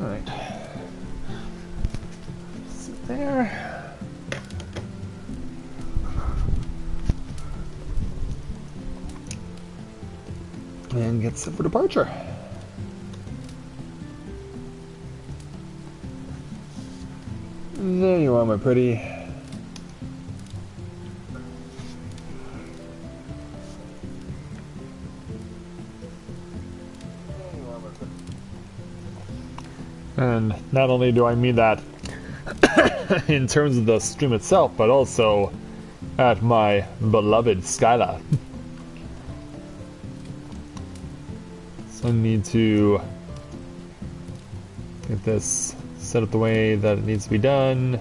Alright. Sit there. And get set for departure. There you are, my pretty. And not only do I mean that in terms of the stream itself, but also at my beloved Skyla. So I need to get this set up the way that it needs to be done.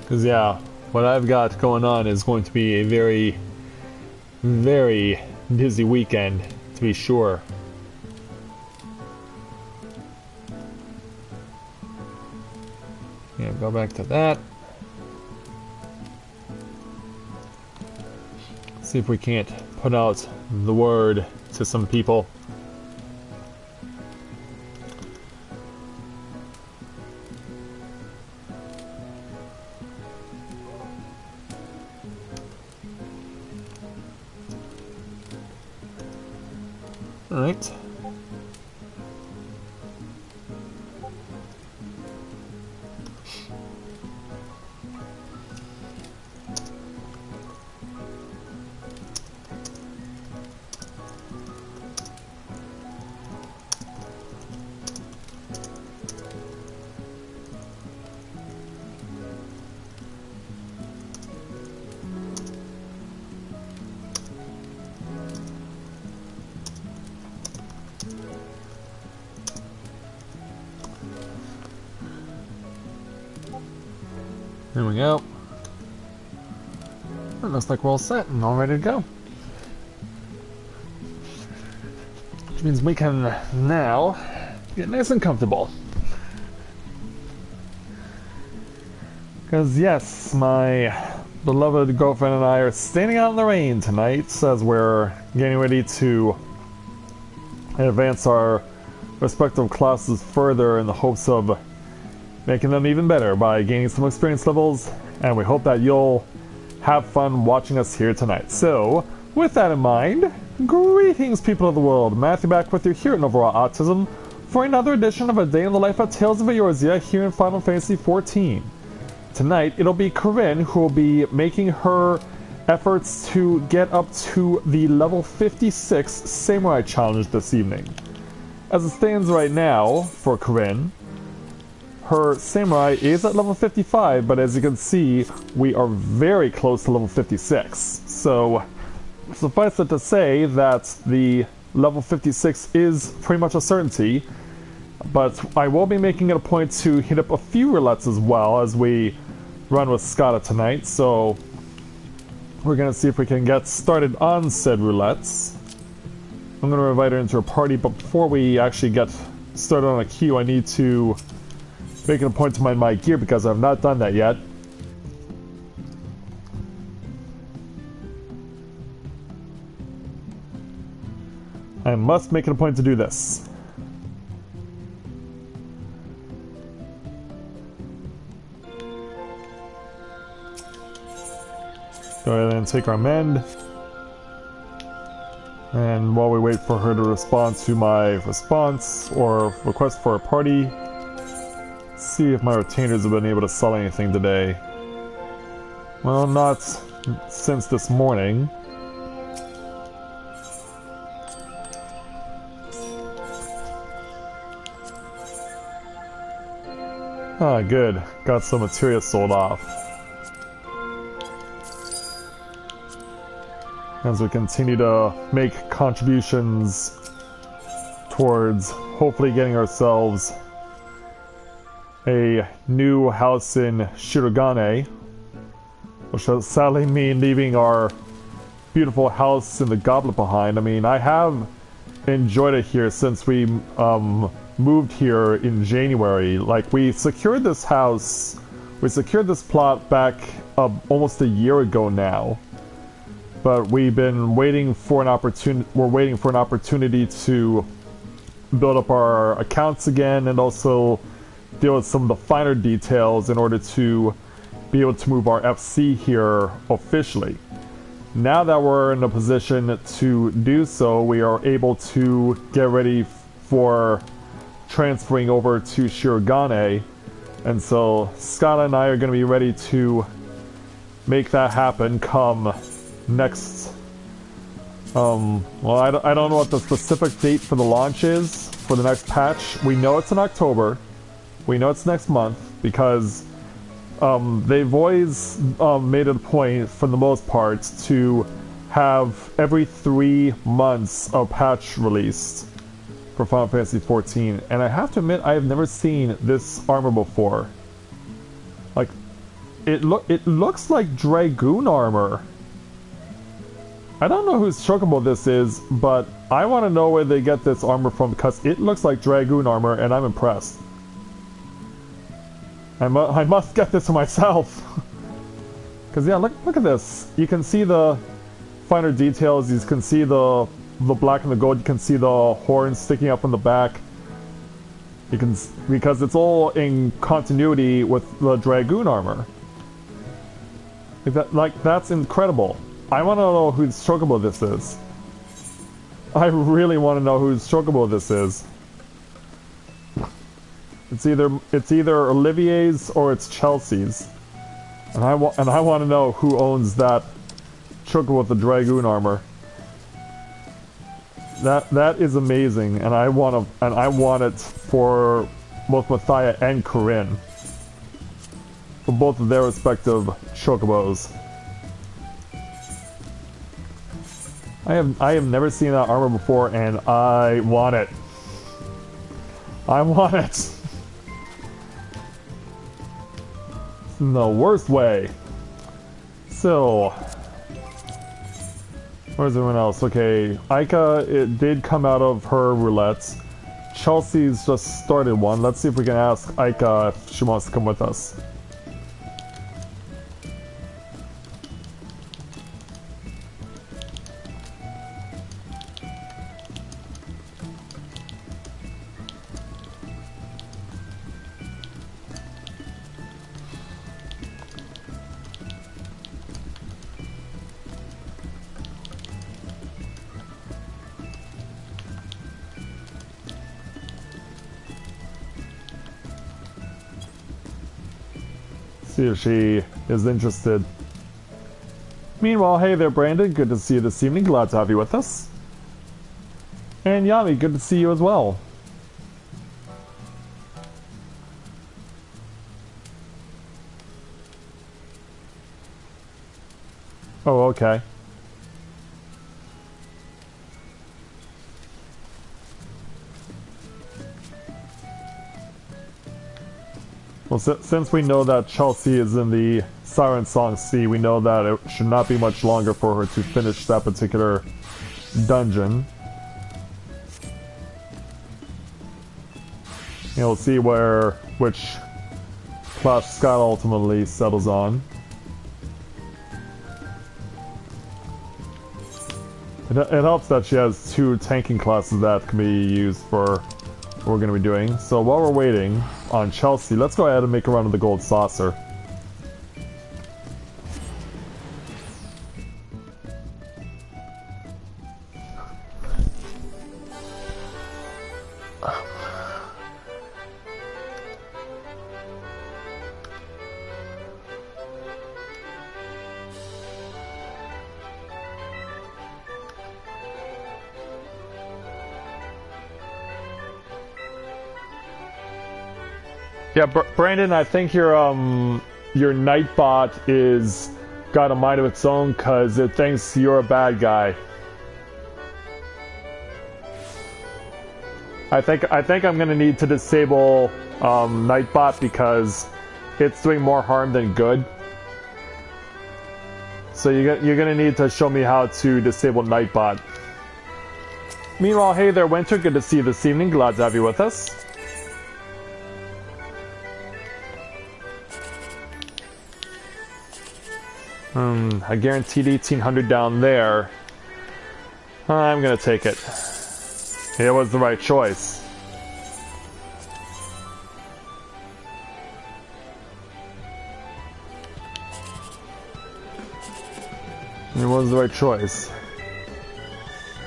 Because yeah, what I've got going on is going to be a very, very busy weekend, to be sure. Yeah, go back to that. See if we can't put out the word to some people. All right. There we go. It looks like we're all set and all ready to go. Which means we can now get nice and comfortable. Because yes, my beloved girlfriend and I are standing out in the rain tonight as we're getting ready to advance our respective classes further in the hopes of making them even better by gaining some experience levels, and we hope that you'll have fun watching us here tonight. So, with that in mind, greetings people of the world, Matthew back with you here at Novaura Autism for another edition of A Day in the Life of Tales of Eorzea here in Final Fantasy XIV. Tonight, it'll be Corinne who will be making her efforts to get up to the level 56 Samurai Challenge this evening. As it stands right now, for Corinne, her Samurai is at level 55, but as you can see, we are very close to level 56. So, suffice it to say that the level 56 is pretty much a certainty, but I will be making it a point to hit up a few roulettes as well as we run with Skada tonight, so we're going to see if we can get started on said roulettes. I'm going to invite her into a party, but before we actually get started on a queue, I need to make it a point to mind my gear because I have not done that yet. I must make it a point to do this. Go ahead and take our mend. And while we wait for her to respond to my response or request for a party, see if my retainers have been able to sell anything today. Well, not since this morning. Ah, good. Got some material sold off. As we continue to make contributions towards hopefully getting ourselves a new house in Shirogane, which will sadly mean leaving our beautiful house in the Goblet behind. I mean, I have enjoyed it here since we moved here in January. Like, we secured this house, we secured this plot back almost a year ago now, but we've been waiting for an opportunity. We're waiting for an opportunity to build up our accounts again, and also deal with some of the finer details in order to be able to move our FC here officially. Now that we're in a position to do so, we are able to get ready for transferring over to Shirogane, and so Scott and I are going to be ready to make that happen come next. Well, I don't know what the specific date for the launch is for the next patch. We know it's in October. We know it's next month because they've always made it a point, for the most part, to have every 3 months a patch released for Final Fantasy XIV. And I have to admit, I have never seen this armor before. Like, it looks like Dragoon armor. I don't know whose chocobo this is, but I want to know where they get this armor from, because it looks like Dragoon armor, and I'm impressed. I must get this for myself. Because, yeah, look at this. You can see the finer details. You can see the black and the gold. You can see the horns sticking up in the back. You can, because it's all in continuity with the Dragoon armor. That's incredible. I want to know whose chocobo this is. I really want to know whose chocobo this is. It's either Olivier's or it's Chelsea's, and I want to know who owns that chocobo with the Dragoon armor. That is amazing, and I want it for both Mathia and Corinne, for both of their respective chocobos. I have never seen that armor before, and I want it. I want it. In the worst way. So, where's everyone else? Okay, Aika, it did come out of her roulette. Chelsea's just started one. Let's see if we can ask Aika if she wants to come with us. See if she is interested. Meanwhile, hey there, Brandon. Good to see you this evening. Glad to have you with us. And Yami, good to see you as well. Oh, okay. Well, since we know that Chelsea is in the Siren Song Sea, we know that it should not be much longer for her to finish that particular dungeon. And we'll see which class Scott ultimately settles on. It helps that she has 2 tanking classes that can be used for what we're going to be doing. So while we're waiting on Chelsea, let's go ahead and make a run of the gold saucer. Yeah, Brandon, I think your Nightbot is got a mind of its own because it thinks you're a bad guy. I think I'm gonna need to disable Nightbot because it's doing more harm than good. So you're gonna need to show me how to disable Nightbot. Meanwhile, hey there, Winter. Good to see you this evening. Glad to have you with us. I guaranteed 1800 down there. I'm gonna take it. It was the right choice. It was the right choice.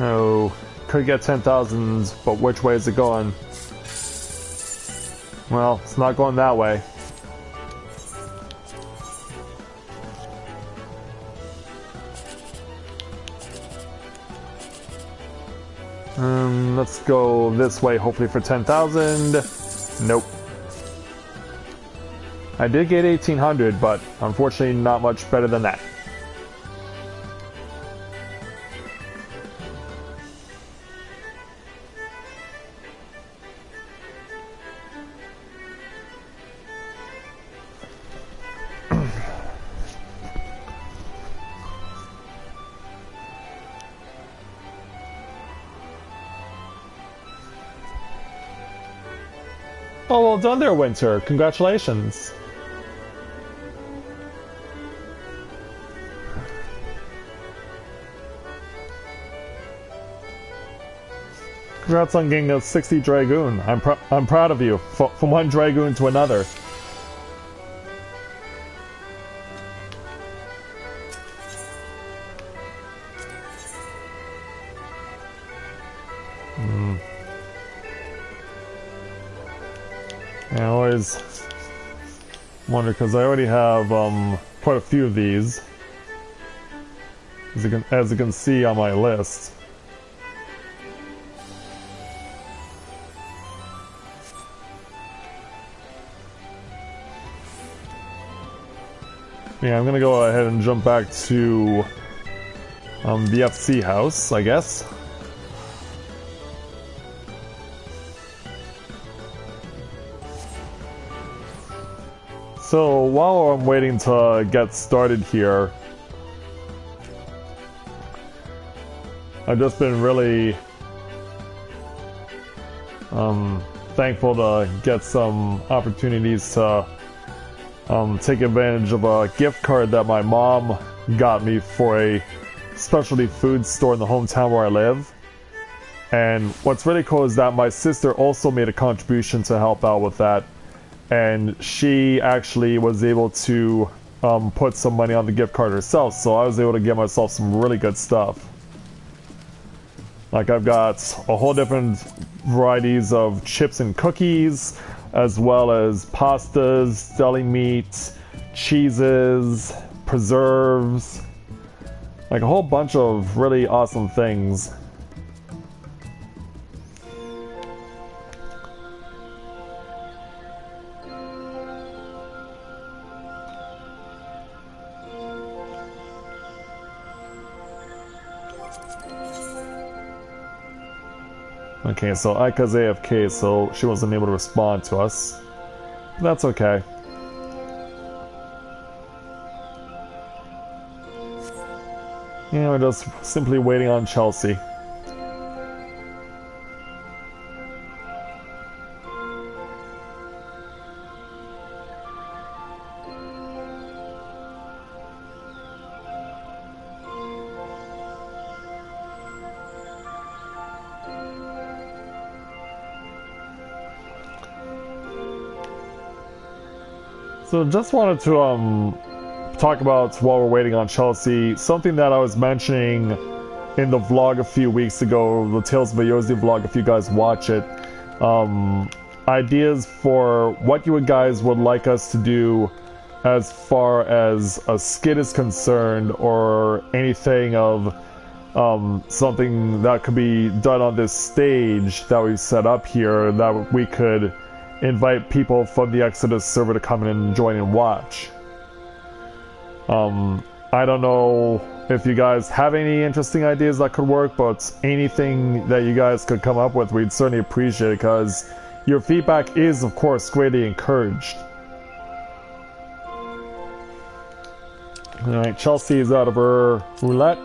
Oh, could get 10,000, but which way is it going? Well, it's not going that way. Let's go this way, hopefully for 10,000. Nope. I did get 1800, but unfortunately not much better than that. Oh, well done there, Winter. Congratulations. Congrats on getting a 60 Dragoon. I'm proud of you. From one Dragoon to another. I always wonder, because I already have quite a few of these, as you can see on my list. Yeah, I'm gonna go ahead and jump back to the FC house, I guess. So while I'm waiting to get started here, I've just been really thankful to get some opportunities to take advantage of a gift card that my mom got me for a specialty food store in the hometown where I live. And what's really cool is that my sister also made a contribution to help out with that. And she actually was able to put some money on the gift card herself, so I was able to get myself some really good stuff. Like, I've got a whole different varieties of chips and cookies, as well as pastas, deli meat, cheeses, preserves, like a whole bunch of really awesome things. Okay, so Aika's AFK, so she wasn't able to respond to us. That's okay. Yeah, we're just simply waiting on Chelsea. So just wanted to talk about, while we're waiting on Chelsea, something that I was mentioning in the vlog a few weeks ago, the Tales of Eorzea vlog, if you guys watch it. Ideas for what you guys would like us to do as far as a skit is concerned, or anything of something that could be done on this stage that we've set up here, that we could invite people from the Exodus server to come in and join and watch. I don't know if you guys have any interesting ideas that could work, but anything that you guys could come up with, we'd certainly appreciate it, because your feedback is, of course, greatly encouraged. Alright, Chelsea is out of her roulette.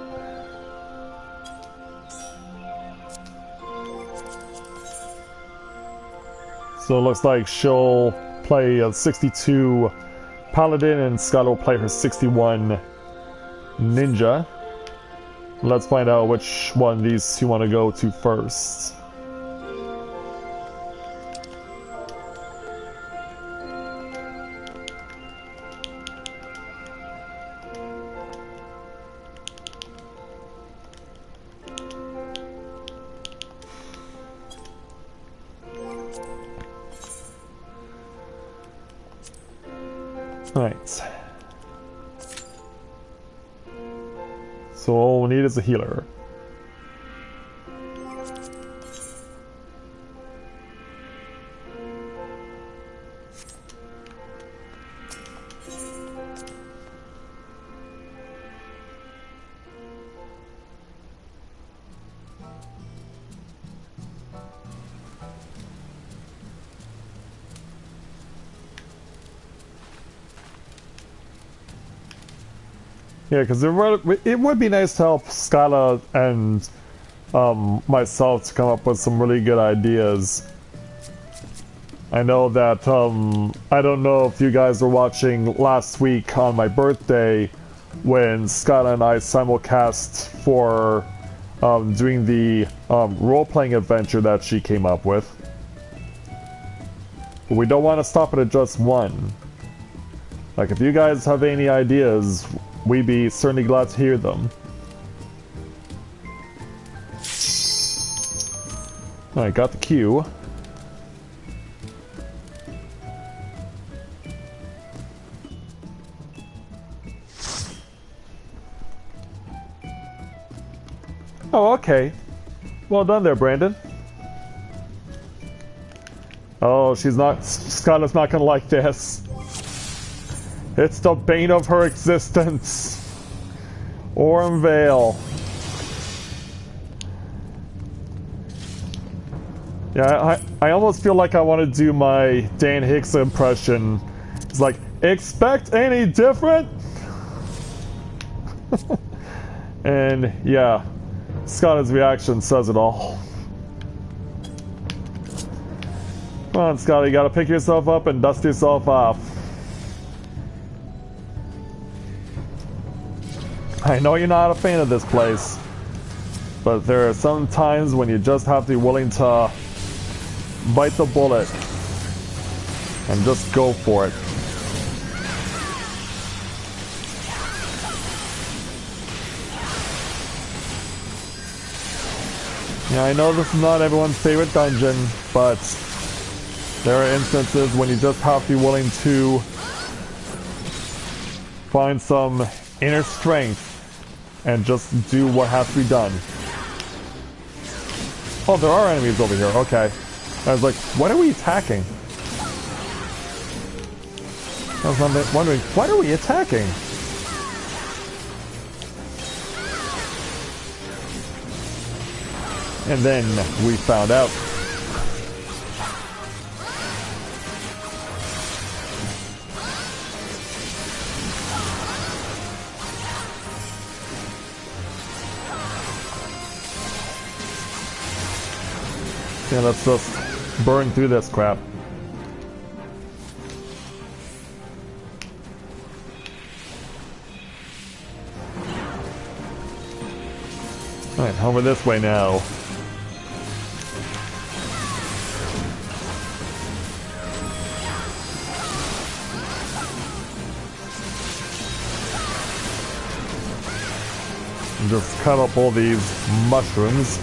So it looks like she'll play a 62 Paladin and Scott will play her 61 ninja. Let's find out which one of these you want to go to first. Right. So all we need is a healer. Yeah, because it would be nice to help Skyla and myself to come up with some really good ideas. I know that, I don't know if you guys were watching last week on my birthday when Skyla and I simulcast for doing the role-playing adventure that she came up with. But we don't want to stop it at just one. Like, if you guys have any ideas, we'd be certainly glad to hear them. Alright, got the cue. Oh, okay. Well done there, Brandon. Oh, Skyla's not gonna like this. It's the bane of her existence. Orm Vale. Yeah, I almost feel like I want to do my Dan Hicks impression. It's like, expect any different? And yeah, Skyla's reaction says it all. Come on, Skyla, you gotta pick yourself up and dust yourself off. I know you're not a fan of this place, but there are some times when you just have to be willing to bite the bullet and just go for it. Yeah, I know this is not everyone's favorite dungeon, but there are instances when you just have to be willing to find some inner strength and just do what has to be done. Oh, there are enemies over here. Okay. I was like, what are we attacking? I was wondering, what are we attacking? And then we found out. Yeah, let's just burn through this crap. Alright, over this way now. And just cut up all these mushrooms.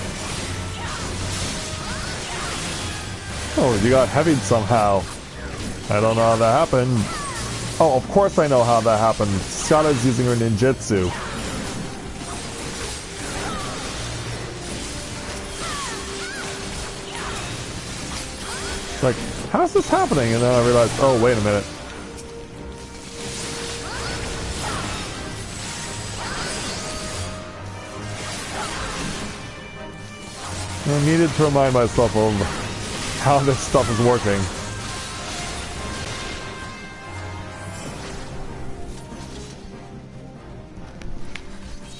Oh, you got heavied somehow. I don't know how that happened. Oh, of course I know how that happened. Skyla's using her ninjutsu. Like, how's this happening? And then I realized, oh, wait a minute. I needed to remind myself of how this stuff is working.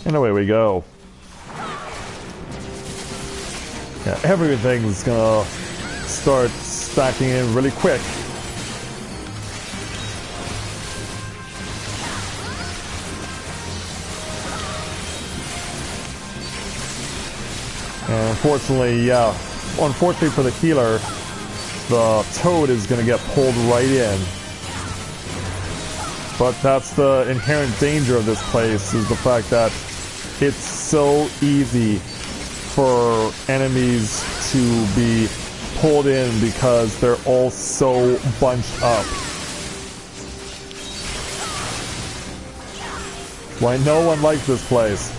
And away we go. Yeah, everything's gonna start stacking in really quick. And unfortunately, yeah, unfortunately for the healer, the toad is going to get pulled right in. But that's the inherent danger of this place, is the fact that it's so easy for enemies to be pulled in because they're all so bunched up. Why no one likes this place.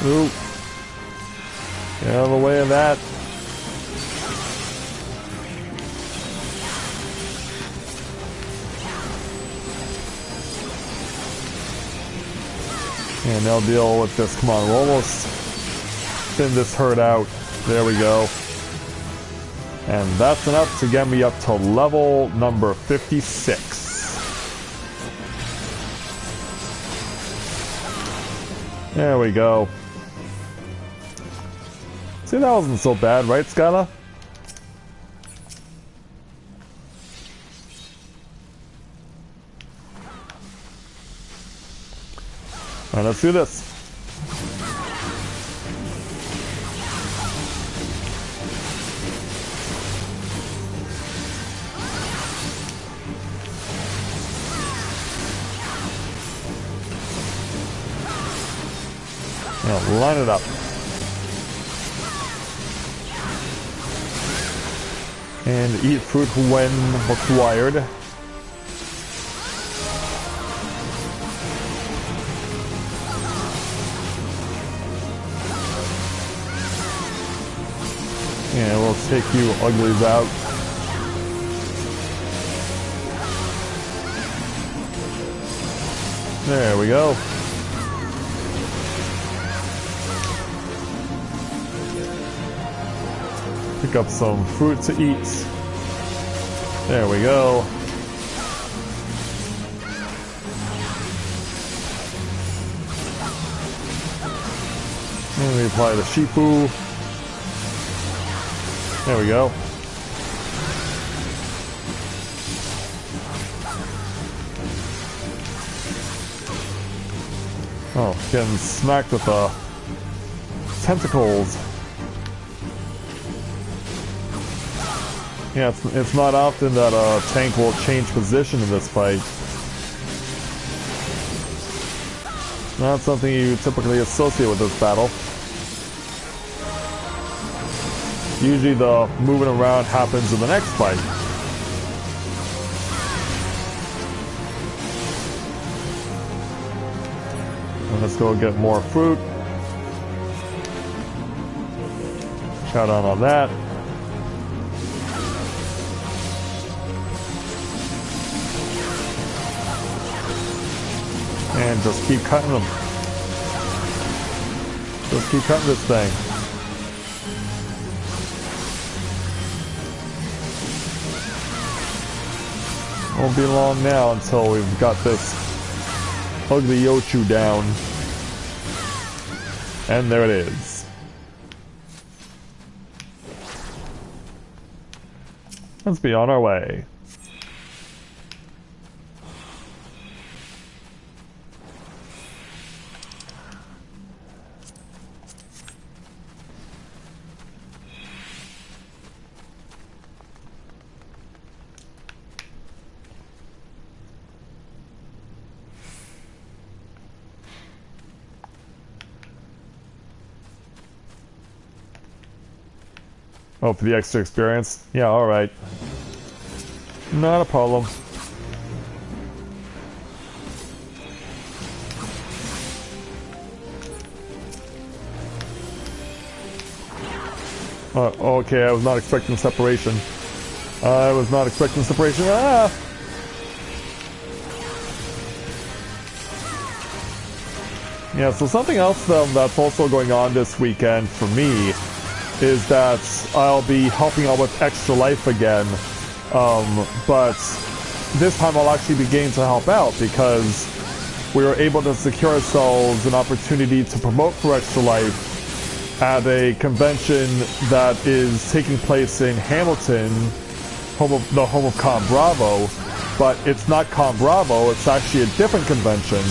Ooh. Get out of the way of that. And they'll deal with this. Come on, we'll almost thin this herd out. There we go. And that's enough to get me up to level number 56. There we go. See, that wasn't so bad, right, Skyla? Alright, let's do this. Now, line it up. And eat fruit when required. And we'll take you uglies out. There we go. Pick up some fruit to eat. There we go. And we apply the shifu. There we go. Oh, getting smacked with the tentacles. Yeah, it's not often that a tank will change position in this fight. Not something you typically associate with this battle. Usually the moving around happens in the next fight. And let's go get more fruit. Shout out on that. And just keep cutting them. Just keep cutting this thing. Won't be long now until we've got this ugly Yochu down. And there it is. Let's be on our way. Oh, for the extra experience? Yeah, alright. Not a problem. Okay, I was not expecting separation. I was not expecting separation. Ah! Yeah, so something else that's also going on this weekend for me is that I'll be helping out with Extra Life again, but this time I'll actually be getting to help out because we were able to secure ourselves an opportunity to promote for Extra Life at a convention that is taking place in Hamilton, the home of Con Bravo, but it's not Con Bravo, it's actually a different convention.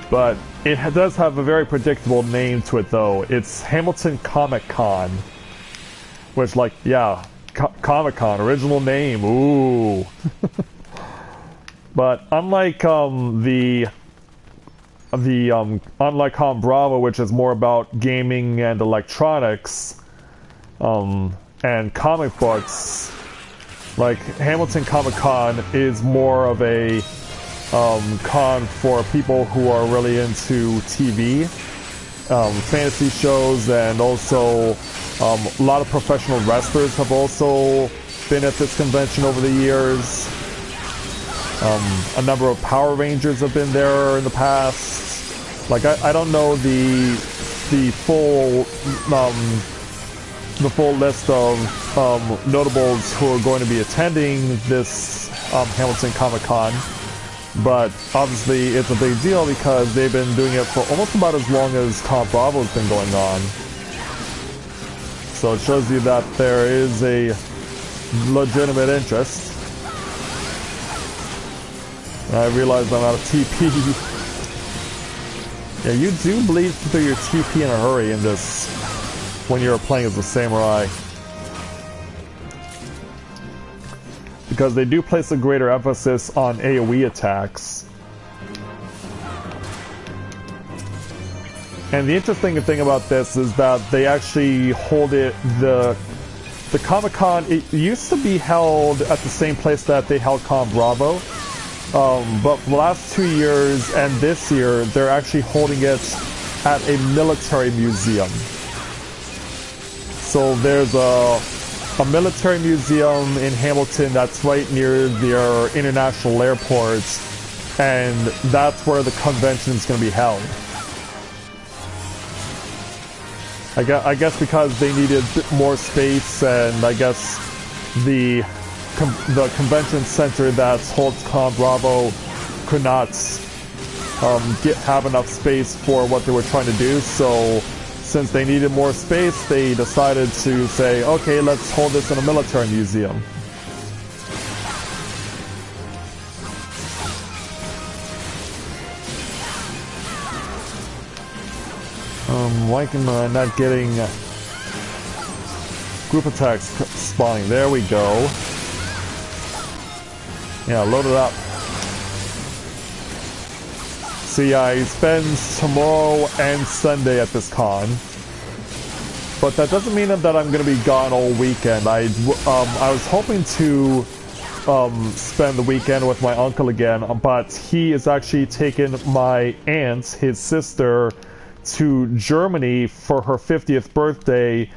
But it does have a very predictable name to it, though. It's Hamilton Comic Con, which, like, yeah, Comic Con, original name, ooh. But unlike unlike Con Bravo, which is more about gaming and electronics, and comic books, like Hamilton Comic Con is more of a con for people who are really into TV, fantasy shows, and also a lot of professional wrestlers have also been at this convention over the years. A number of Power Rangers have been there in the past. Like I don't know the full list of notables who are going to be attending this Hamilton Comic Con, but obviously it's a big deal because they've been doing it for almost about as long as Con Bravo's been going on. So it shows you that there is a legitimate interest. I realize I'm out of TP. Yeah, you do bleed through your TP in a hurry in this when you're playing as a samurai. Because they do place a greater emphasis on AoE attacks. And the interesting thing about this is that they actually hold it, the Comic-Con, it used to be held at the same place that they held Con Bravo. But for the last 2 years and this year, they're actually holding it at a military museum. So there's a military museum in Hamilton that's right near their international airport, and that's where the convention is going to be held. I guess because they needed have space, and I guess the convention center that holds Con Bravo could not have enough space for what they were trying to do, so since they needed more space, they decided to say, okay, let's hold this in a military museum. Why am I not getting group attacks spawning? There we go. Yeah, load it up. See, I spend tomorrow and Sunday at this con, but that doesn't mean that I'm going to be gone all weekend. I was hoping to spend the weekend with my uncle again, but he is actually taking my aunt, his sister, to Germany for her 50th birthday,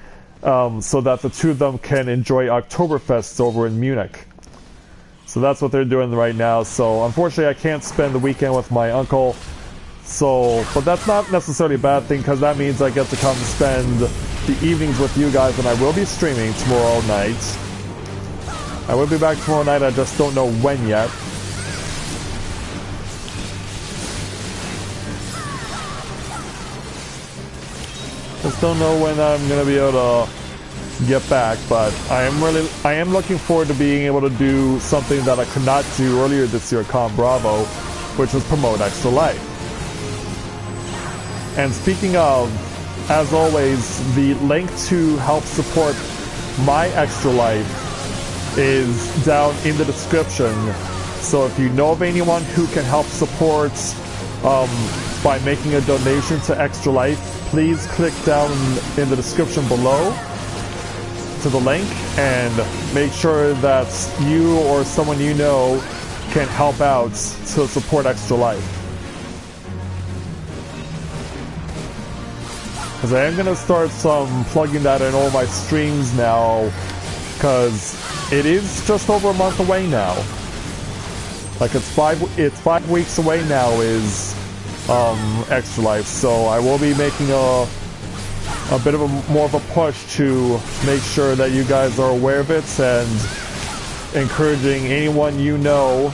so that the two of them can enjoy Oktoberfest over in Munich. So that's what they're doing right now. So unfortunately I can't spend the weekend with my uncle. So, but that's not necessarily a bad thing, because that means I get to come spend the evenings with you guys, and I will be streaming tomorrow night. I will be back tomorrow night, I just don't know when yet. Just don't know when I'm gonna be able to get back, but I am looking forward to being able to do something that I could not do earlier this year at Con Bravo, which was promote Extra Life. And speaking of, as always, the link to help support my Extra Life is down in the description. So if you know of anyone who can help support by making a donation to Extra Life, please click down in the description below to the link and make sure that you or someone you know can help out to support Extra Life. Because I am going to start plugging that in all my streams now, because it is just over a month away now. Like it's 5 weeks away now is Extra Life, so I will be making a bit of more of a push to make sure that you guys are aware of it, and encouraging anyone you know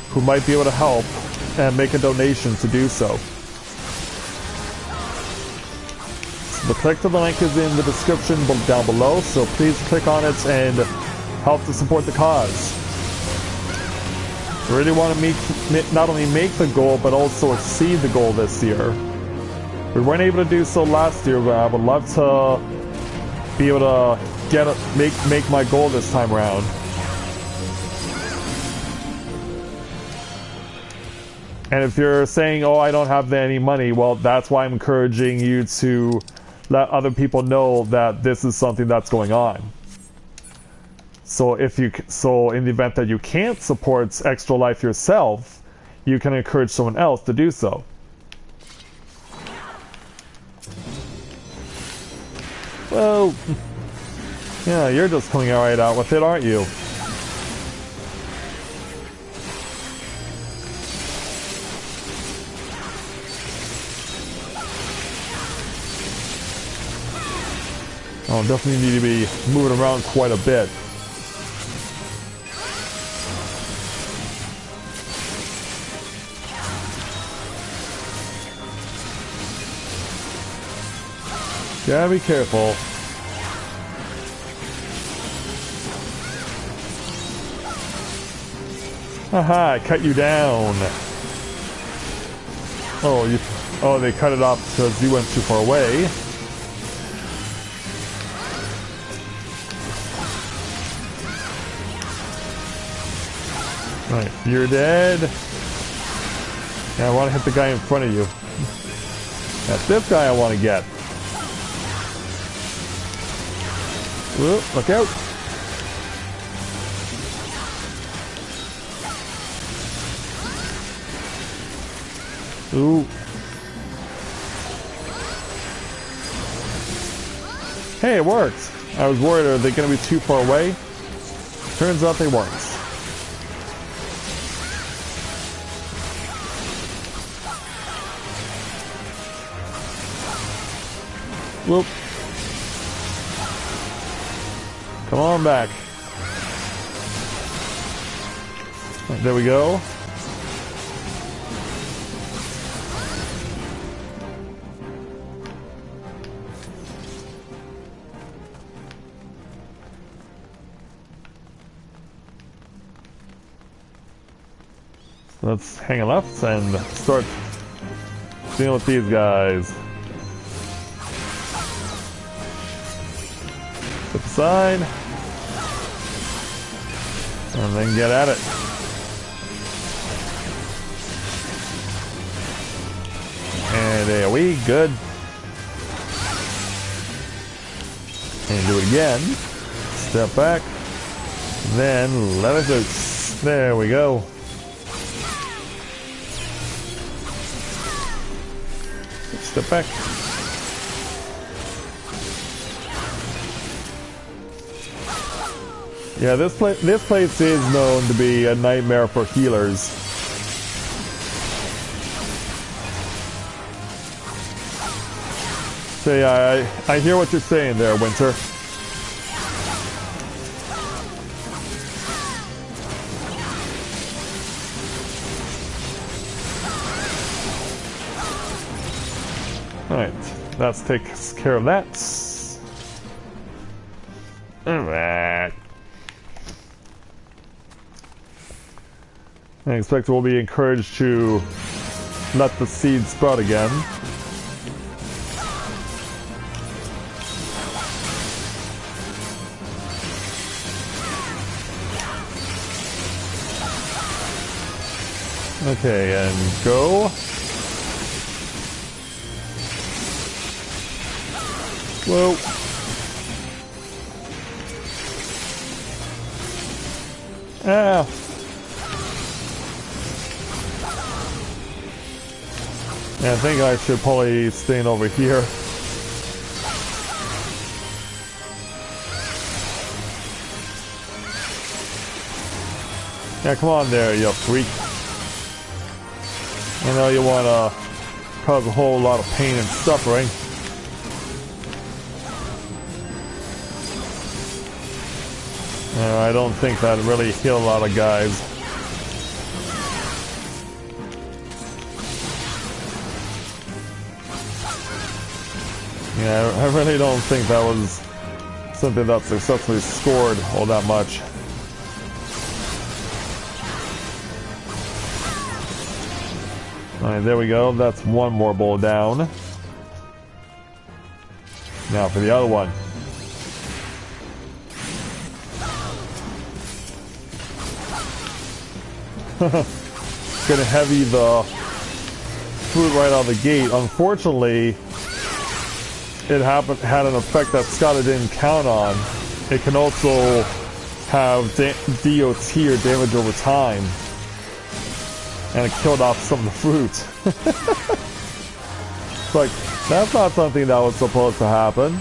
who might be able to help and make a donation to do so. The click to the link is in the description down below, so please click on it and help to support the cause. We really want to not only make the goal, but also exceed the goal this year. We weren't able to do so last year, but I would love to be able to make my goal this time around. And if you're saying, oh, I don't have any money, well, that's why I'm encouraging you to let other people know that this is something that's going on. So in the event that you can't support Extra Life yourself, you can encourage someone else to do so. Well, yeah, you're just coming right out with it, aren't you? Oh, definitely need to be moving around quite a bit. Gotta be careful. Haha, I cut you down. Oh, they cut it off because you went too far away. Right, you're dead. Yeah, I want to hit the guy in front of you. That's this guy I want to get. Whoop, look out. Ooh. Hey, it worked. I was worried, are they going to be too far away? Turns out they weren't. Whoop. Come on back. There we go. Let's hang a left and start dealing with these guys. Step aside. And then get at it. And there we good. And do it again. Step back. Then let it loose. There we go. Step back. Yeah, this place is known to be a nightmare for healers. So yeah, I hear what you're saying there, Winter. Alright, that takes care of that. Alright. I expect we'll be encouraged to let the seed sprout again. Okay, and go. Whoa. Ah. Yeah, I think I should probably stay over here. Yeah, come on there, you freak. I know you want to cause a whole lot of pain and suffering. I don't think that really healed a lot of guys. Yeah, I really don't think that was something that successfully scored all that much. Alright, there we go. That's one more bowl down. Now for the other one. Gonna heavy the food right out of the gate. Unfortunately, it had an effect that Scott didn't count on. It can also have DOT or damage over time. And it killed off some of the fruit. It's like, that's not something that was supposed to happen.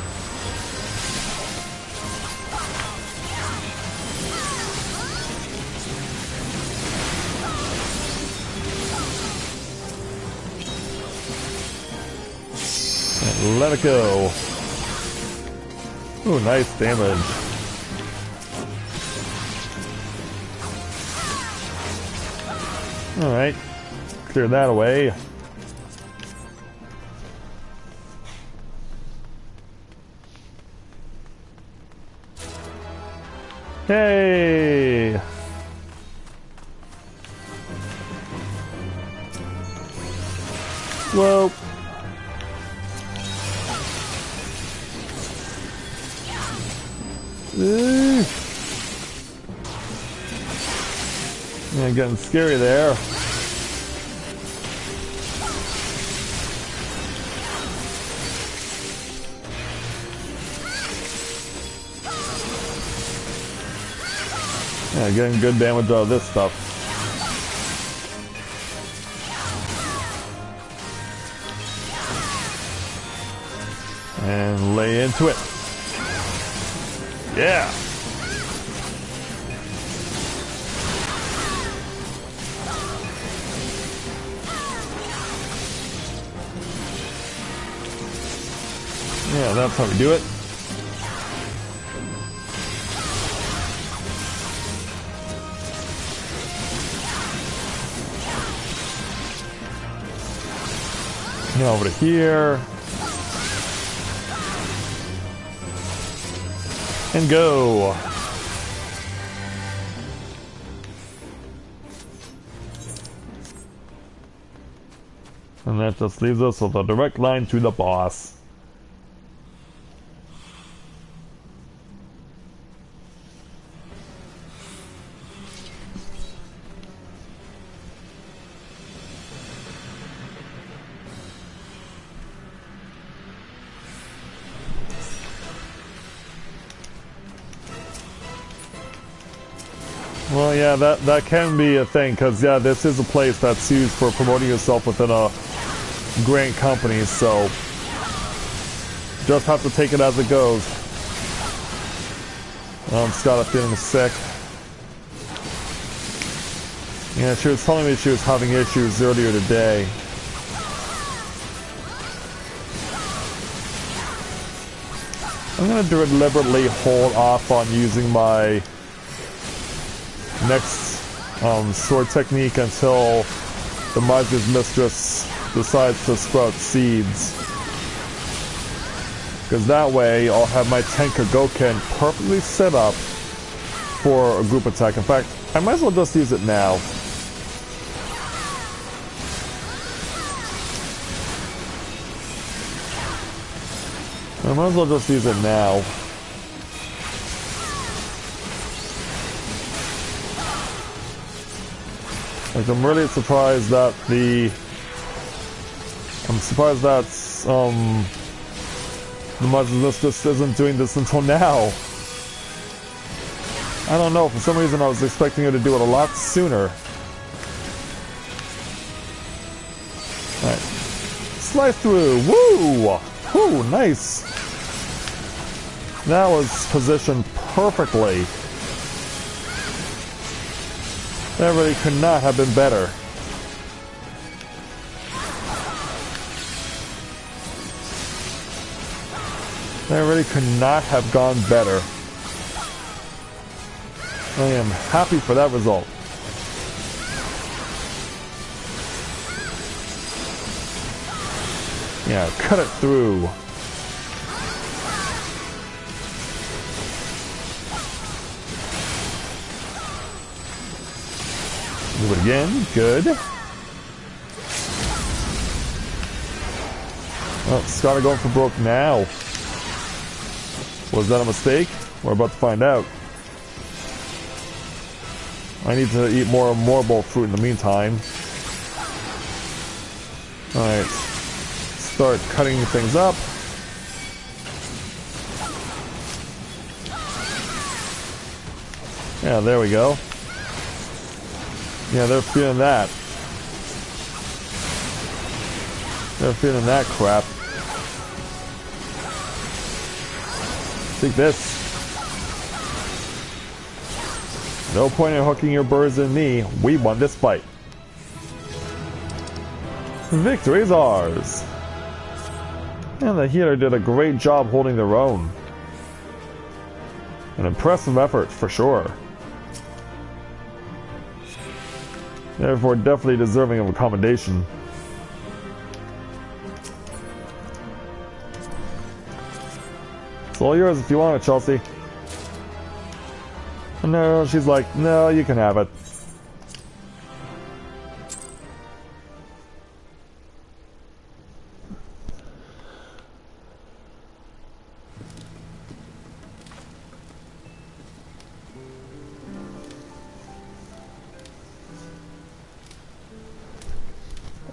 And let it go. Ooh, nice damage. Alright, clear that away. Hey! Whoa! Yeah, getting scary there. Yeah, getting good damage out of this stuff. And lay into it. Yeah! Yeah, that's how we do it. Now over to here. And go. And that just leaves us with a direct line to the boss. Well, yeah, that can be a thing, because, yeah, this is a place that's used for promoting yourself within a great company, so just have to take it as it goes. Scott is feeling sick. Yeah, she was telling me she was having issues earlier today. I'm going to deliberately hold off on using my next sword technique until the Miser's Mistress decides to sprout seeds. Because that way I'll have my Tenka Goken perfectly set up for a group attack. In fact, I might as well just use it now. I might as well just use it now. Like, I'm really surprised that the Miser's Mistress isn't doing this until now. I don't know, for some reason I was expecting her to do it a lot sooner. Alright. Slice through! Woo! Woo, nice! That was positioned perfectly. That really could not have been better. That really could not have gone better. I am happy for that result. Yeah, cut it through. Do it again. Good. Oh, Scott going for broke now. Was that a mistake? We're about to find out. I need to eat more bowl fruit in the meantime. Alright. Start cutting things up. Yeah, there we go. Yeah, they're feeling that. They're feeling that crap. Take this. No point in hooking your birds in me. We won this fight. Victory is ours. And the healer did a great job holding their own. An impressive effort, for sure. Therefore, definitely deserving of a commendation. It's all yours if you want it, Chelsea. No, she's like, no, you can have it.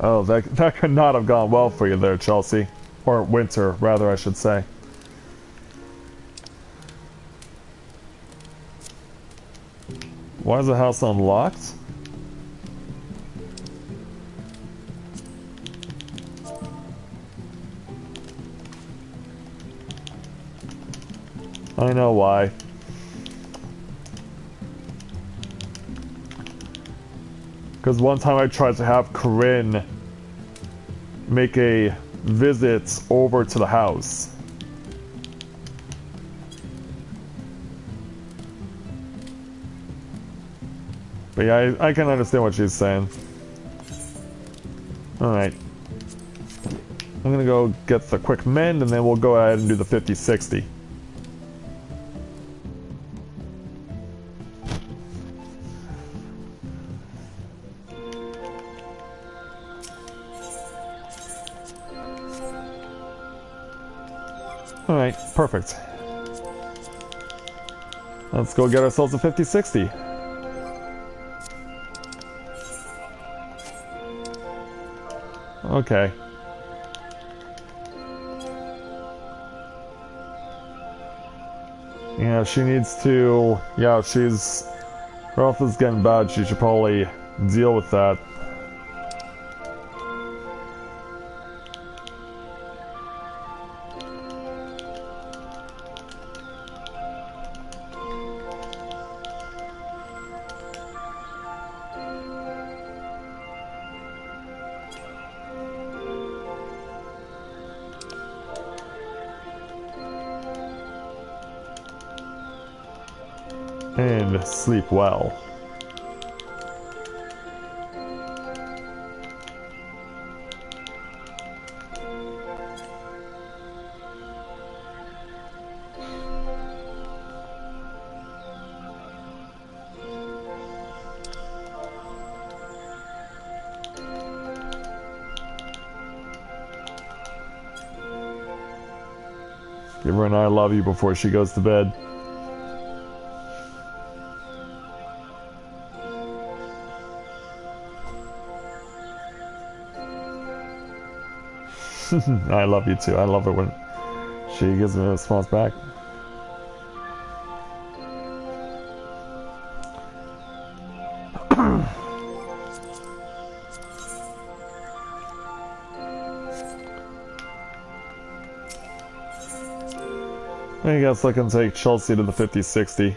Oh, that could not have gone well for you there, Chelsea. Or Winter, rather, I should say. Why is the house unlocked? I know why. Because one time I tried to have Corinne make a visit over to the house. But yeah, I can understand what she's saying. Alright. I'm gonna go get the quick mend and then we'll go ahead and do the 50-60. Alright, perfect. Let's go get ourselves a 50-60. Okay. Yeah, she needs to... Yeah, she's... Her health is getting bad. She should probably deal with that. And sleep well. Give her an I love you before she goes to bed. I love you too. I love it when she gives me a response back. I guess I can take Chelsea to the 50-60.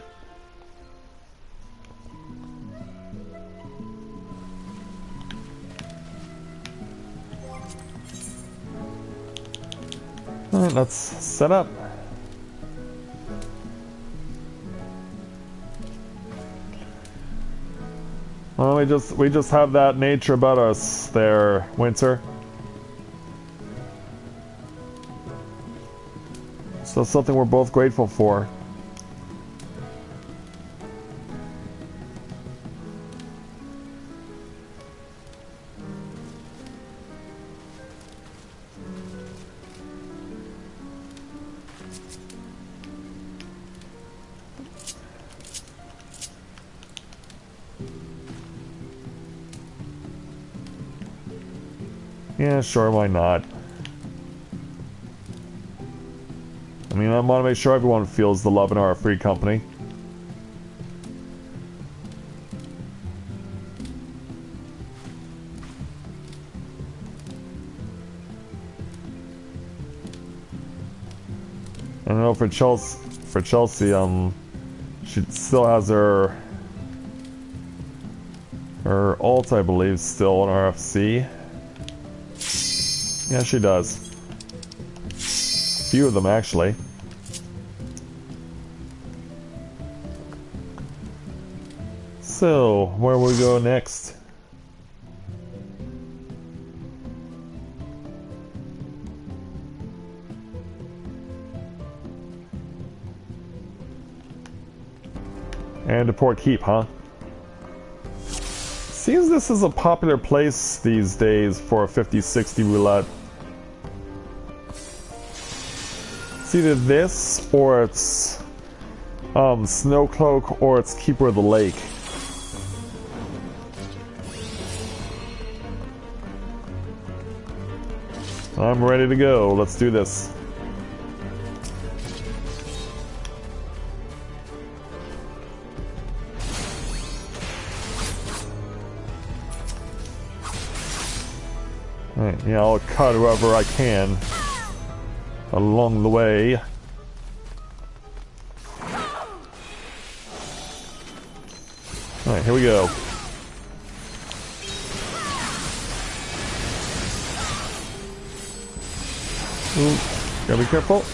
Alright, let's set up. Well, we just have that nature about us there, Winter. So it's something we're both grateful for. Yeah, sure, why not? I mean, I want to make sure everyone feels the love in our free company. I don't know for Chelsea, she still has her ult, I believe, still on RFC. Yeah, she does. A few of them, actually. So, where will we go next? And to Port Keep, huh? Seems this is a popular place these days for a 50-60 roulette. It's either this, or it's Snowcloak, or it's Keeper of the Lake. I'm ready to go. Let's do this. Alright, yeah, I'll cut whoever I can along the way. Alright, here we go. Ooh, gotta be careful.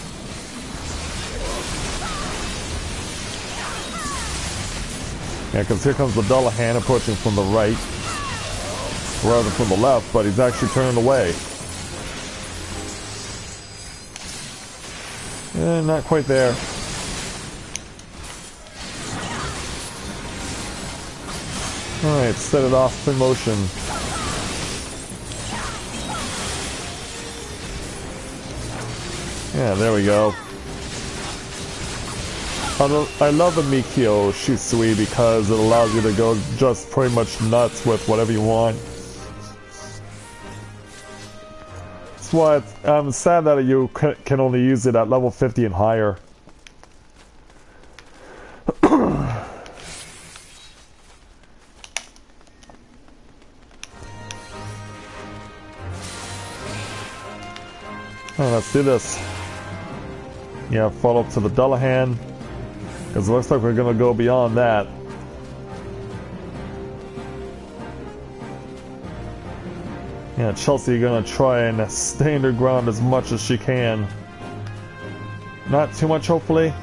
Yeah, because here comes the Dullahan approaching from the right. Rather from the left, but he's actually turning away. Not quite there. Alright, set it off in motion. Yeah, there we go. I love the Mikio Shisui because it allows you to go just pretty much nuts with whatever you want. That's why I'm sad that you can only use it at level 50 and higher. Let's do this. Yeah, follow up to the Dullahan. Because it looks like we're going to go beyond that. Yeah, Chelsea going to try and stay underground as much as she can. Not too much, hopefully.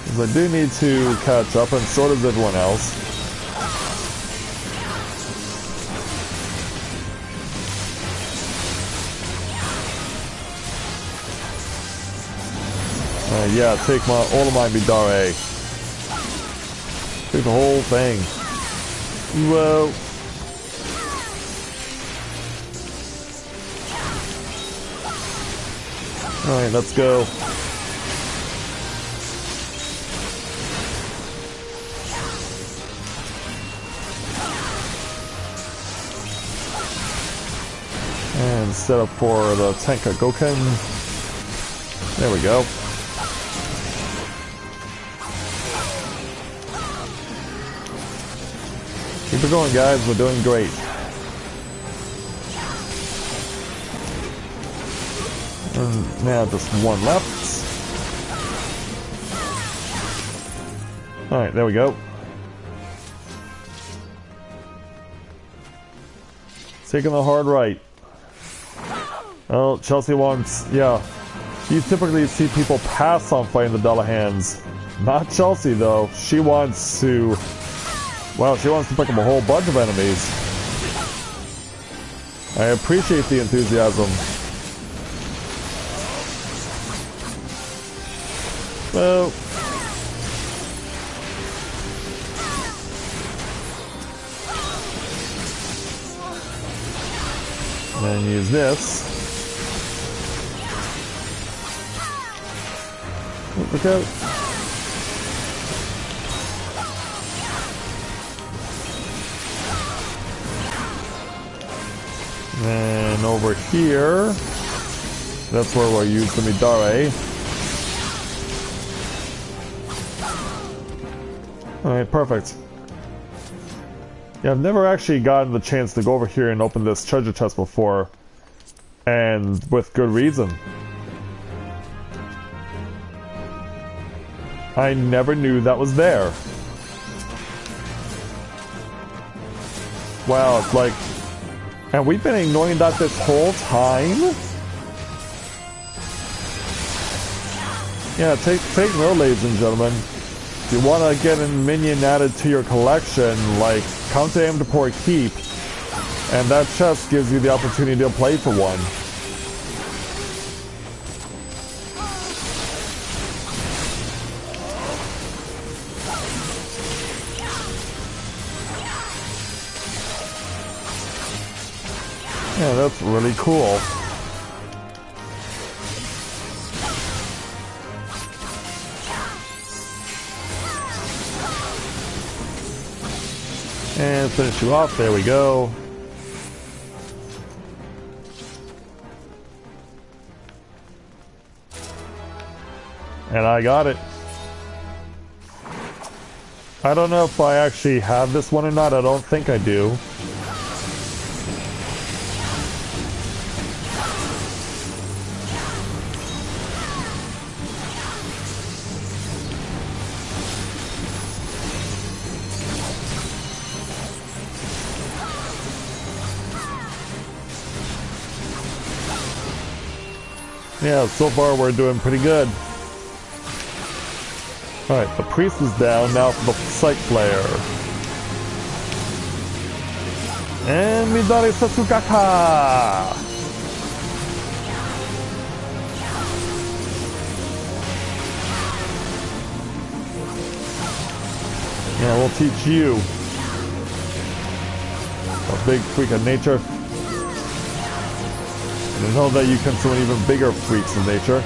Because I do need to catch up, and so does everyone else. Yeah, take all of my Midare. Take the whole thing. Whoa. Alright, let's go. And set up for the Tenka Goken. There we go. Keep it going, guys. We're doing great. And now just one left. Alright, there we go. Taking the hard right. Oh, Chelsea wants... Yeah. You typically see people pass on fighting the Dullahans. Not Chelsea, though. She wants to... Wow, she wants to pick up a whole bunch of enemies. I appreciate the enthusiasm. Well... And use this. Look out. And over here, that's where we'll use the Midare. Alright, perfect. Yeah, I've never actually gotten the chance to go over here and open this treasure chest before. And with good reason. I never knew that was there. Wow, it's like... And we've been ignoring that this whole time? Yeah, take note, ladies and gentlemen. If you want to get a minion added to your collection, like, come to Amdapor Keep, and that chest gives you the opportunity to play for one. Yeah, that's really cool. And finish you off, there we go. And I got it. I don't know if I actually have this one or not, I don't think I do. Yeah, so far we're doing pretty good. Alright, the priest is down, now for the Psych Player. And Midori Satsukaka! Yeah, we'll teach you. A big freak of nature. And I know that you can summon even bigger freaks of nature.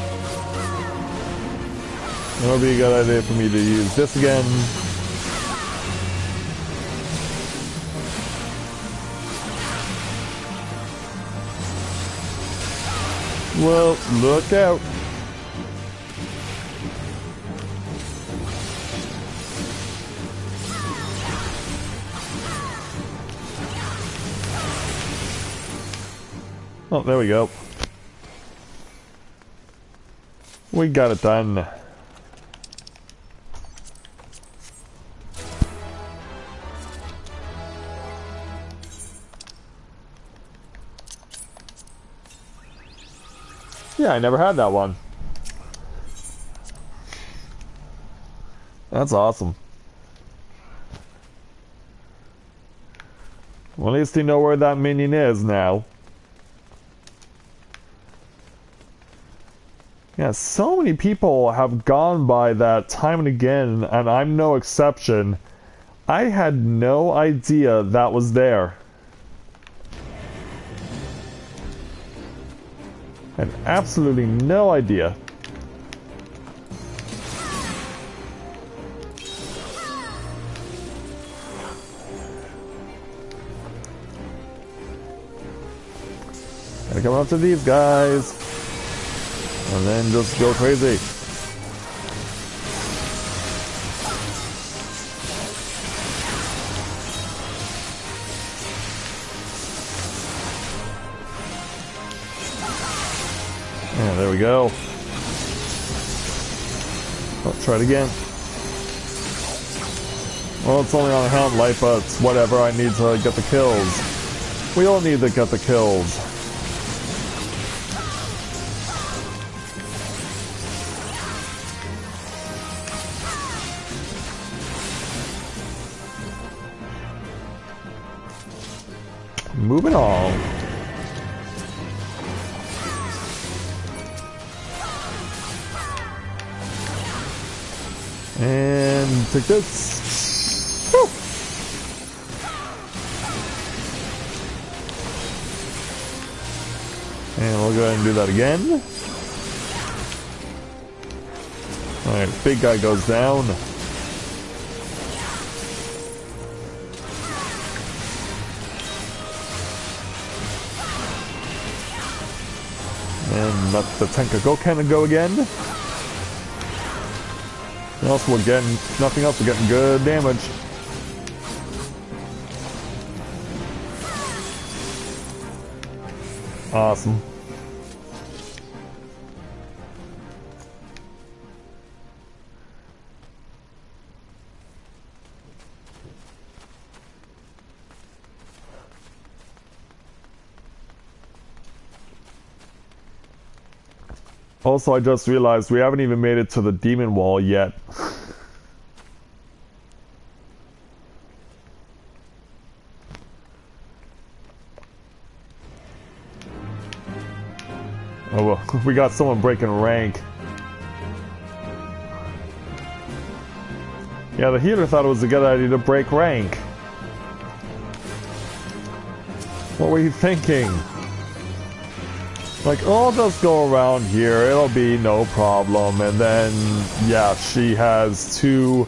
It would be a good idea for me to use this again. Well, look out. Oh, there we go. We got it done. Yeah, I never had that one. That's awesome. Well, at least you know where that minion is now. Yeah, so many people have gone by that time and again, and I'm no exception. I had no idea that was there. I had absolutely no idea. Gotta come up to these guys. And then just go crazy. Yeah, there we go. Let's try it again. Well, it's only on a helm light, but it's whatever. I need to get the kills. We all need to get the kills. Moving on. And take this. Woo. And we'll go ahead and do that again. Alright, big guy goes down. And let the Tenka go again. Nothing else, we're getting good damage. Awesome. Also, I just realized we haven't even made it to the demon wall yet. Oh well, we got someone breaking rank. Yeah, the healer thought it was a good idea to break rank. What were you thinking? Like, oh, I'll just go around here, it'll be no problem. And then, yeah, she has two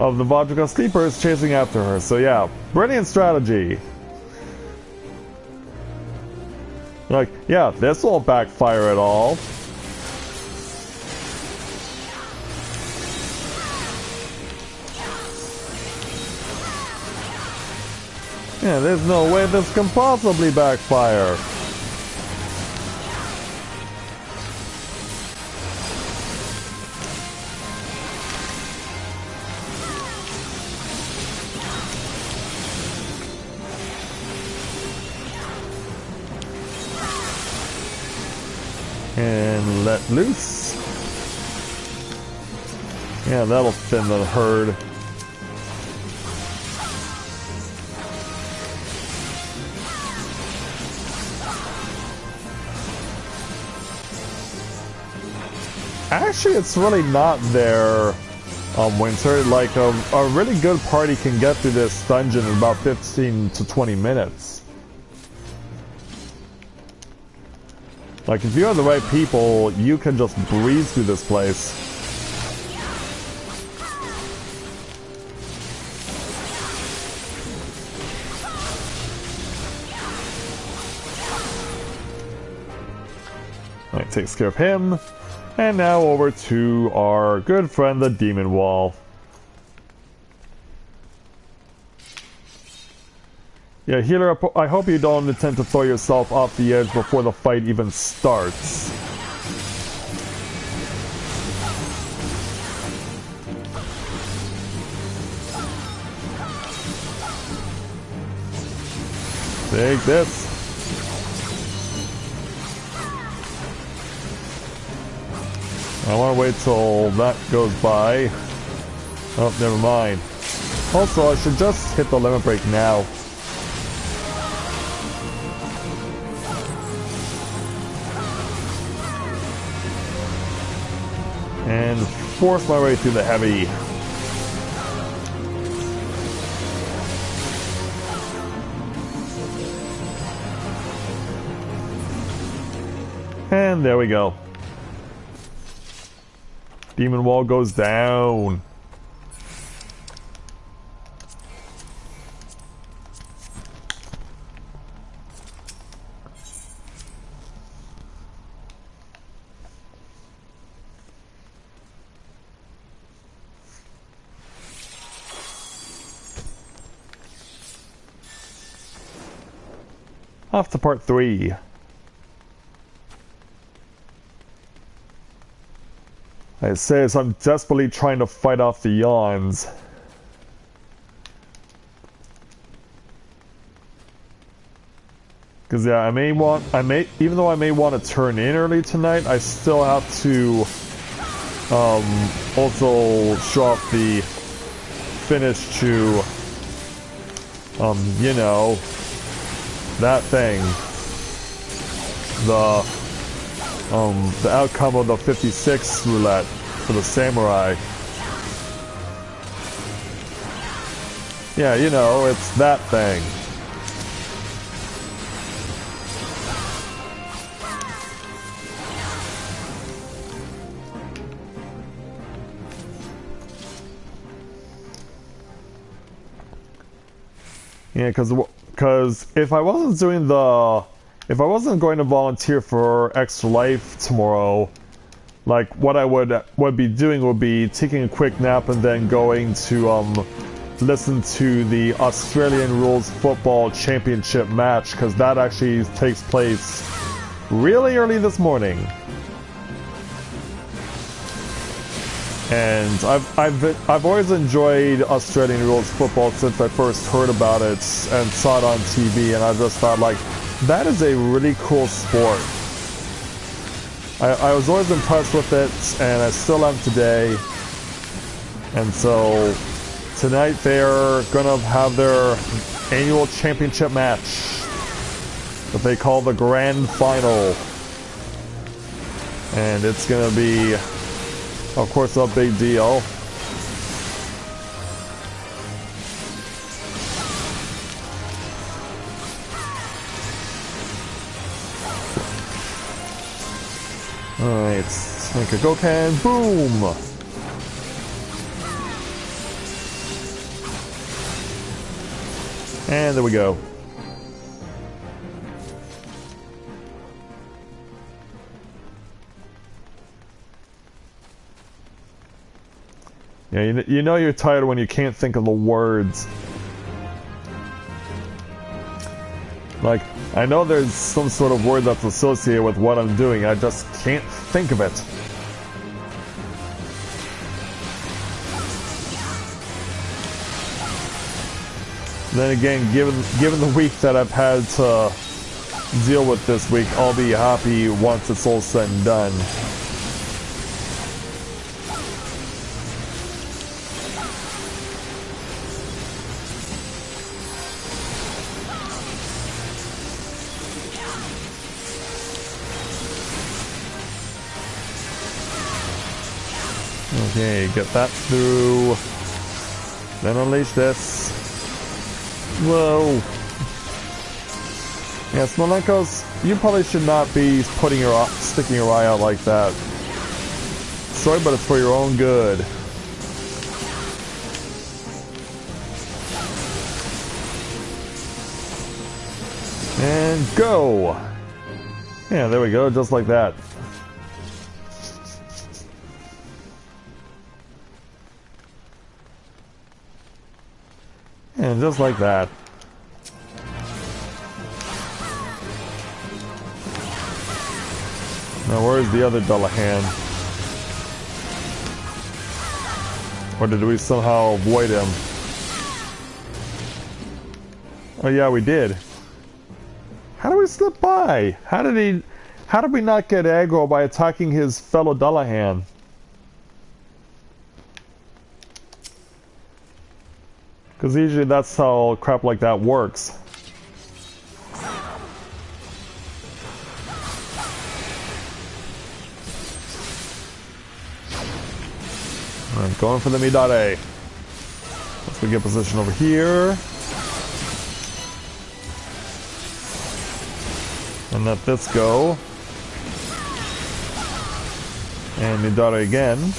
of the Vodka sleepers chasing after her. So yeah, brilliant strategy. Like, yeah, this won't backfire at all. Yeah, there's no way this can possibly backfire. And let loose. Yeah, that'll thin the herd. Actually, it's really not there, Winter. Like, a really good party can get through this dungeon in about 15 to 20 minutes. Like, if you have the right people, you can just breeze through this place. Alright, takes care of him. And now over to our good friend, the Demon Wall. Yeah, healer, I hope you don't intend to throw yourself off the edge before the fight even starts. Take this. I want to wait till that goes by. Oh, never mind. Also, I should just hit the limit break now. And force my way through the heavy. And there we go. Demon wall goes down. Off to part 3. It says I'm desperately trying to fight off the yawns. Because yeah, even though I may want to turn in early tonight, I still have to also show off the finish to you know, that thing. The outcome of the 56 roulette for the samurai. Yeah, you know, it's that thing. Yeah, because if I wasn't doing the if I wasn't going to volunteer for Extra Life tomorrow, like what I would be doing would be taking a quick nap and then going to listen to the Australian Rules Football Championship match, because that actually takes place really early this morning. And I've always enjoyed Australian rules football since I first heard about it and saw it on TV, and I just thought, like, that is a really cool sport. I was always impressed with it, and I still am today. And so tonight they're gonna have their annual championship match that they call the Grand Final, and it's gonna be, of course, a big deal. Alright, let's make a Gokan. Boom! And there we go. Yeah, you know you're tired when you can't think of the words. Like, I know there's some sort of word that's associated with what I'm doing, I just can't think of it. Then again, given the week that I've had to deal with this week, I'll be happy once it's all said and done. Okay, get that through. Then unleash this. Whoa. Yeah, Smolenkos, you probably should not be sticking your eye out like that. Sorry, but it's for your own good. And go! Yeah, there we go, just like that. And just like that. Now where's the other Dullahan? Or did we somehow avoid him? Oh yeah, we did. How did we slip by? How did we not get aggro by attacking his fellow Dullahan? Because usually that's how crap like that works. I'm going for the Midare. Let's get position over here. And let this go. And Midare again.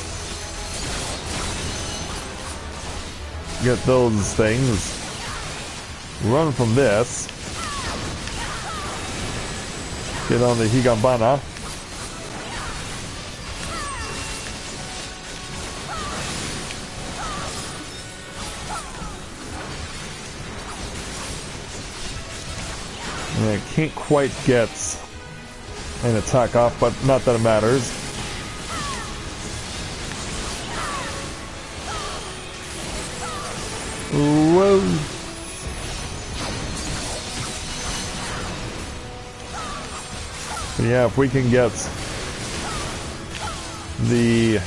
Get those things. Run from this. Get on the Higambana. And I can't quite get an attack off, but not that it matters. Whoa. But yeah, if we can get the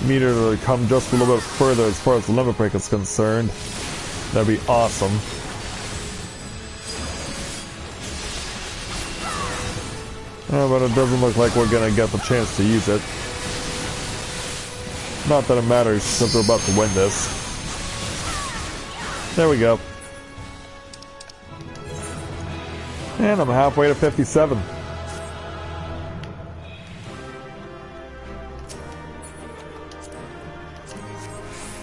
meter to come just a little bit further as far as the limit break is concerned, that'd be awesome. But it doesn't look like we're gonna get the chance to use it. Not that it matters, since we're about to win this. There we go. And I'm halfway to 57.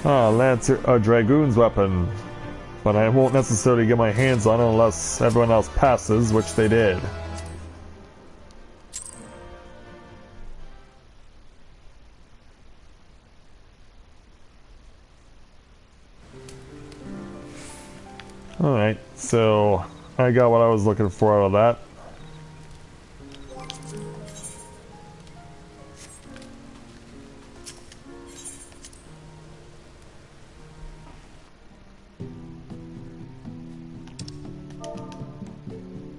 Ah, Lancer, a Dragoon's weapon. but I won't necessarily get my hands on it unless everyone else passes, which they did. Alright, so I got what I was looking for out of that.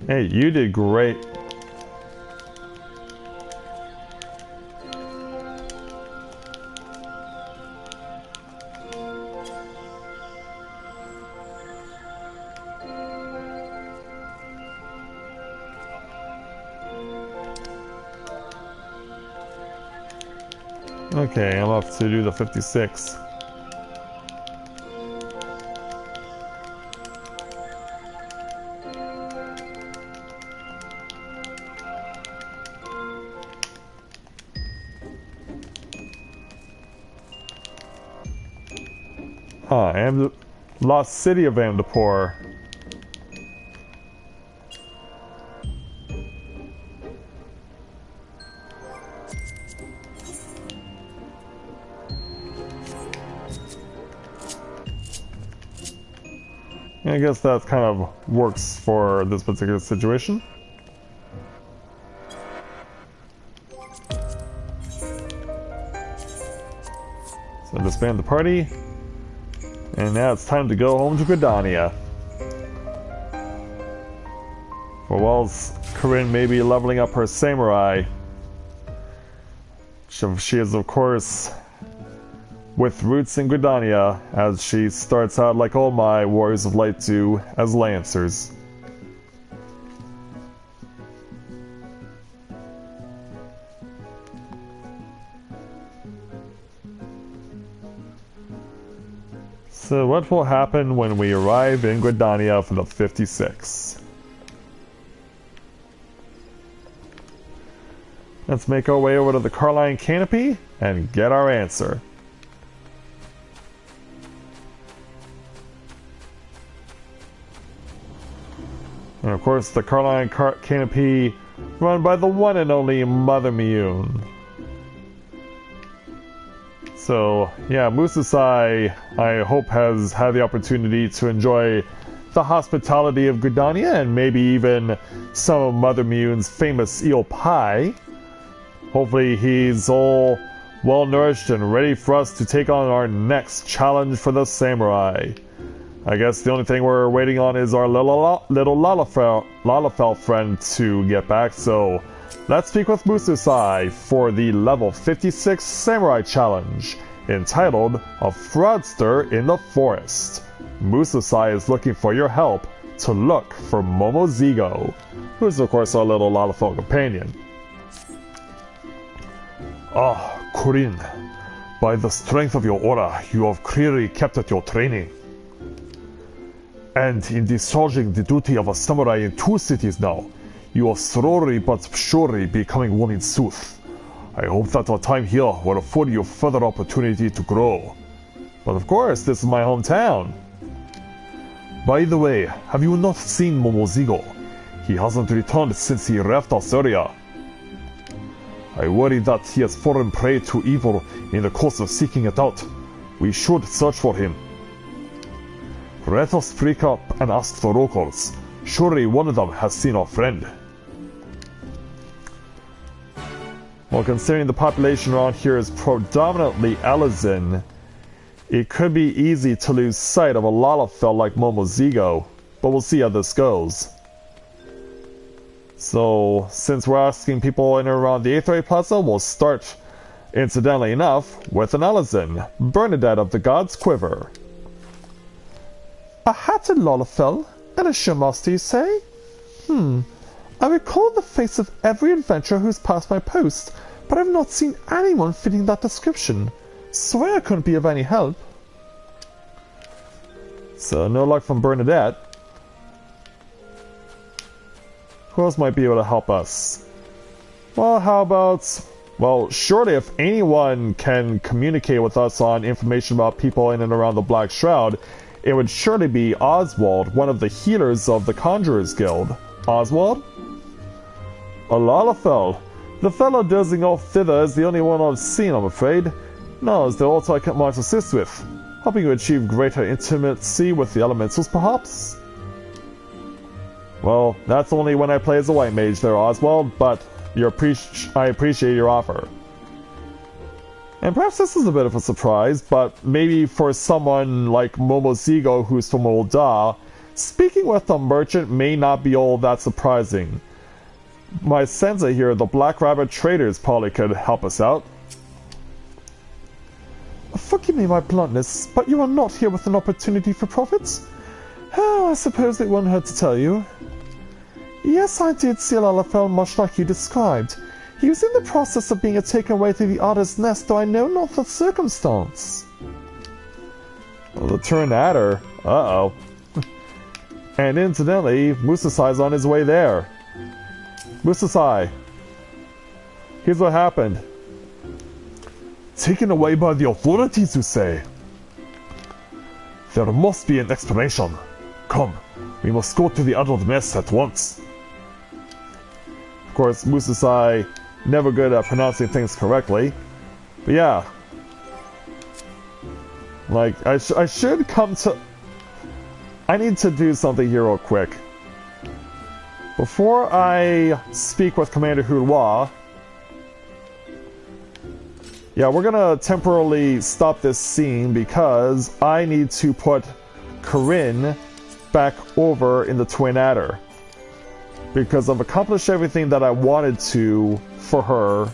Hey, you did great. Okay, I'm off to do the 56. Lost City of Amdapur. I guess that kind of works for this particular situation. So disband the party. And now it's time to go home to Gridania. For whilst Corinne may be leveling up her samurai, she is of course with roots in Gridania, as she starts out like all my Warriors of Light do, as Lancers. So what will happen when we arrive in Gridania for the 56? Let's make our way over to the Carline Canopy and get our answer. And of course the Carline Canopy run by the one and only Mother Miyun. So, yeah, Mususai, I hope, has had the opportunity to enjoy the hospitality of Gridania and maybe even some of Mother Miyun's famous eel pie. Hopefully he's all well-nourished and ready for us to take on our next challenge for the samurai. I guess the only thing we're waiting on is our little Lalafell friend to get back, so let's speak with Mususai for the level 56 Samurai Challenge, entitled A Fraudster in the Forest. Mususai is looking for your help to look for Momozigo, who is of course our little Lalafell companion. Ah, Corinne, by the strength of your aura, you have clearly kept at your training. And in discharging the duty of a samurai in 2 cities now, you are slowly but surely becoming one in sooth. I hope that our time here will afford you further opportunity to grow. But of course, this is my hometown. By the way, have you not seen Momozigo? He hasn't returned since he left Eorzea. I worry that he has fallen prey to evil in the course of seeking it out. We should search for him. Let us speak up and ask the locals. Surely one of them has seen our friend. Well, considering the population around here is predominantly Elizin, it could be easy to lose sight of a Lalafell like Momozigo, but we'll see how this goes. So, since we're asking people in and around the Aethery Plaza, we'll start, incidentally enough, with an Elizin, Bernadette of the God's Quiver. A hatted Lalafell, and a Shamaster, you say? I recall the face of every adventurer who's passed my post, but I've not seen anyone fitting that description. Swear I couldn't be of any help. So, no luck from Bernadette. Who else might be able to help us? Well, how about... Well, surely if anyone can communicate with us on information about people in and around the Black Shroud, it would surely be Oswald, one of the healers of the Conjurers Guild. Oswald? A Lalafell. The fellow dozing off thither is the only one I've seen, I'm afraid. No, is there aught I might assist with? Helping you achieve greater intimacy with the elementals, perhaps? Well, that's only when I play as a white mage there, Oswald, but I appreciate your offer. And perhaps this is a bit of a surprise, but maybe for someone like Momozigo who's from Ul'dah, speaking with a merchant may not be all that surprising. My sensei here, the Black Rabbit Traders, probably could help us out. Forgive me my bluntness, but you are not here with an opportunity for profits? Oh, I suppose it won't hurt to tell you. Yes, I did see Lalafell much like you described. He was in the process of being taken away to the Otter's Nest, though I know not the circumstance. Well, the Tornadder? Uh-oh. And incidentally, Musasai's on his way there. Musasai. Here's what happened. Taken away by the authorities, you say? There must be an explanation. Come, we must go to the Otter's Nest at once. Of course, Musasai never good at pronouncing things correctly. But yeah. Like, I should come to... I need to do something here real quick. Before I speak with Commander Hurwa... Yeah, we're gonna temporarily stop this scene because I need to put Corinne back over in the Twin Adder. Because I've accomplished everything that I wanted to for her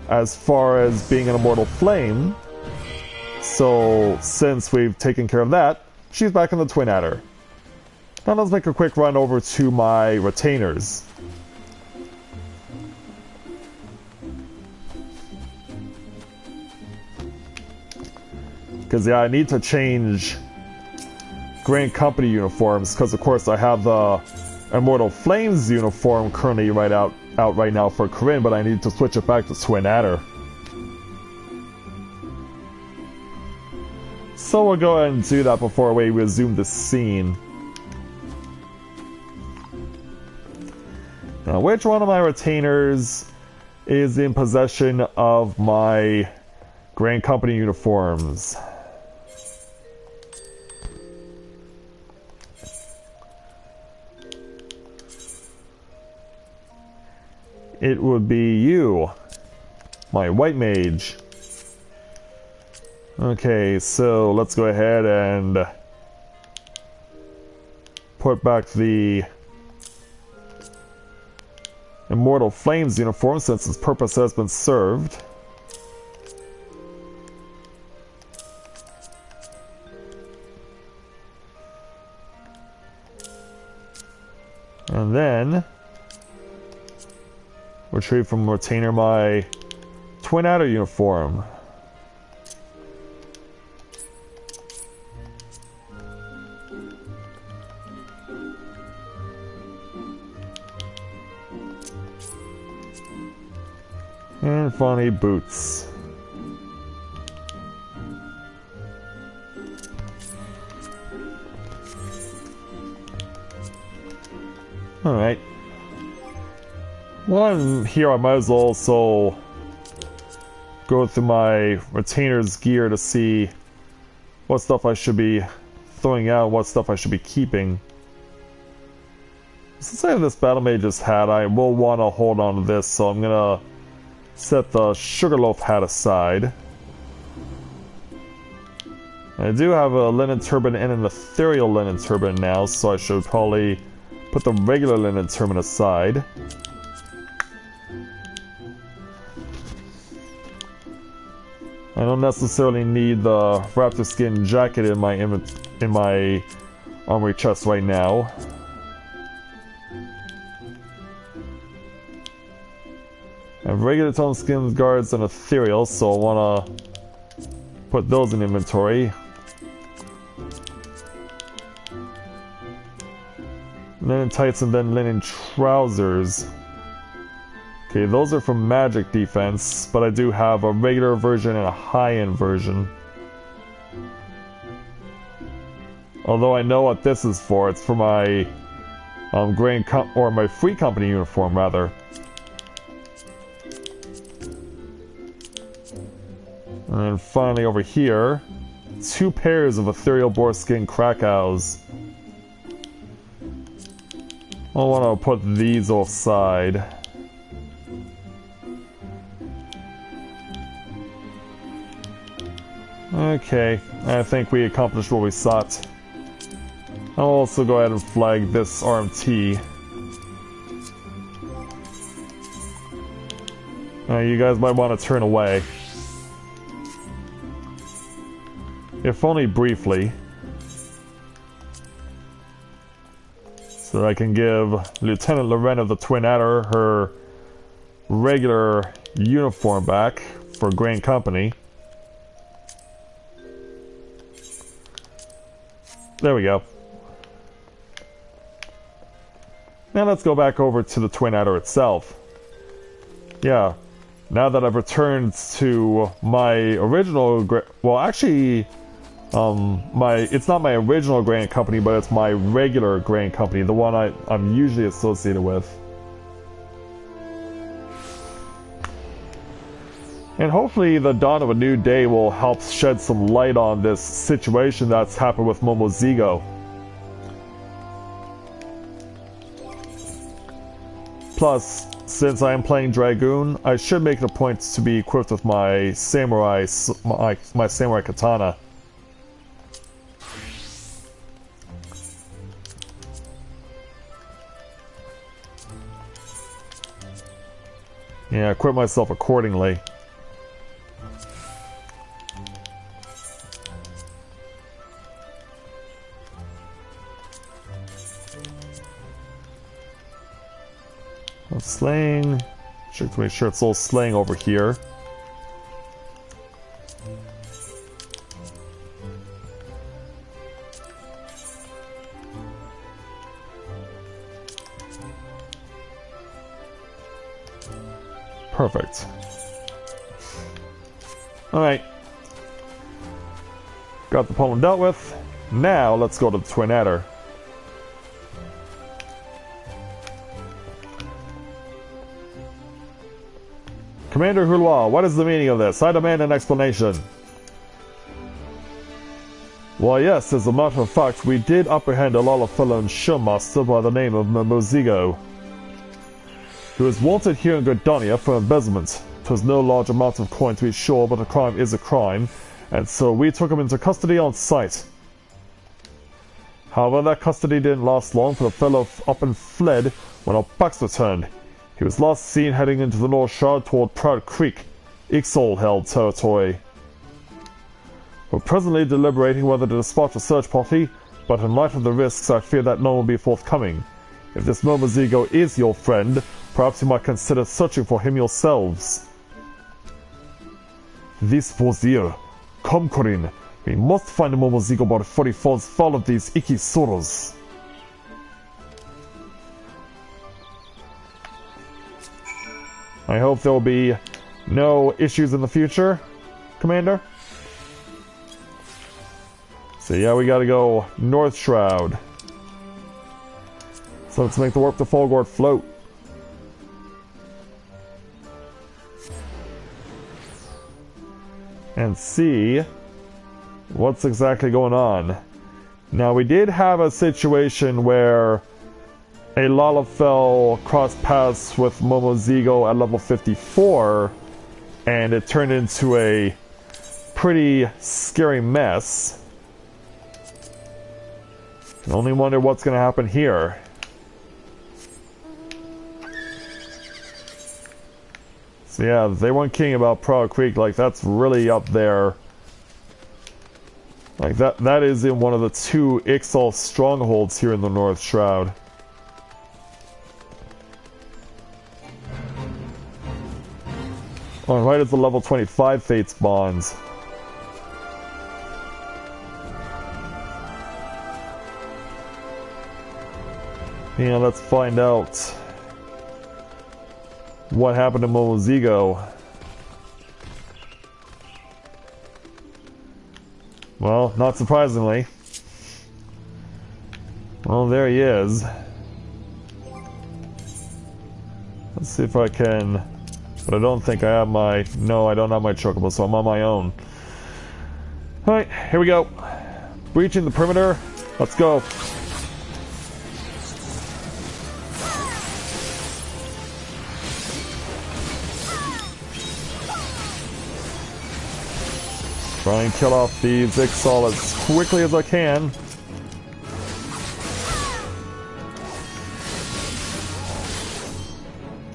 as far as being an Immortal Flame. So, since we've taken care of that, she's back in the Twin Adder. Now let's make a quick run over to my retainers. Because, yeah, I need to change Grand Company uniforms, because, of course, I have the Immortal Flames uniform currently out right now for Corinne, but I need to switch it back to Twin Adder. So we'll go ahead and do that before we resume the scene. Now, which one of my retainers is in possession of my Grand Company uniforms? It would be you, my white mage. Okay, so let's go ahead and put back the Immortal Flames uniform since its purpose has been served. And then retrieve from retainer my Twin Adder uniform. And finally, boots. Alright. While I'm here, I might as well also go through my retainer's gear to see what stuff I should be throwing out, what stuff I should be keeping. Since I have this Battle Mage's hat, I will want to hold on to this, so I'm gonna set the Sugarloaf hat aside. I do have a linen turban and an ethereal linen turban now, so I should probably put the regular linen turban aside. I don't necessarily need the raptor skin jacket in my armory chest right now. I have regular tone skins, guards, and ethereal, so I want to put those in inventory. Linen tights and then linen trousers. Okay, those are from magic defense, but I do have a regular version and a high-end version. Although I know what this is for. It's for my my free company uniform, rather. And then finally over here, 2 pairs of ethereal boar skin Krakows. I want to put these offside. Okay, I think we accomplished what we sought. I'll also go ahead and flag this RMT. You guys might want to turn away. If only briefly. So that I can give Lieutenant Loren of the Twin Adder her regular uniform back for Grand Company. There we go. Now let's go back over to the Twin Adder itself. Yeah, now that I've returned to my original... Well, actually, it's not my original Grand Company, but it's my regular Grand Company, the one I'm usually associated with. And hopefully the dawn of a new day will help shed some light on this situation that's happened with Momozigo. Plus, since I am playing Dragoon, I should make it a point to be equipped with my samurai katana. Yeah, equip myself accordingly. Slaying. Check to make sure it's all slaying over here. Perfect. Alright. Got the problem dealt with. Now let's go to the Twin Adder. Commander Hulwa, what is the meaning of this? I demand an explanation. Why yes, as a matter of fact, we did apprehend a Lalafellon showmaster by the name of Momozigo, who is wanted here in Gridania for embezzlement. 'Twas no large amount of coin to be sure, but a crime is a crime, and so we took him into custody on sight. However, that custody didn't last long, for the fellow up and fled when our backs were turned. He was last seen heading into the North Shard toward Proud Creek, XIV-held territory. We're presently deliberating whether to dispatch a search party, but in light of the risks, I fear that none will be forthcoming. If this Momozigo is your friend, perhaps you might consider searching for him yourselves. This was here. Come, Corinne. We must find the Momozigo before he falls foul of these icky sorrows. I hope there will be no issues in the future, Commander. So yeah, we gotta go North Shroud. So let's make the warp to Folgord float. And see what's exactly going on. Now, we did have a situation where a Lalafell crossed paths with Momozigo at level 54, and it turned into a pretty scary mess. I only wonder what's going to happen here. So yeah, they weren't kidding about Proud Creek. Like, that's really up there. Like, that is in one of the 2 Ixal strongholds here in the North Shroud. Oh, right, it's the level 25 Fates Bonds. Yeah, let's find out what happened to Momozigo. Well, not surprisingly. Well, there he is. Let's see if I can... But I don't think I have my... No, I don't have my chocobo, so I'm on my own. Alright, here we go. Breaching the perimeter. Let's go. Try and kill off these XIV as quickly as I can.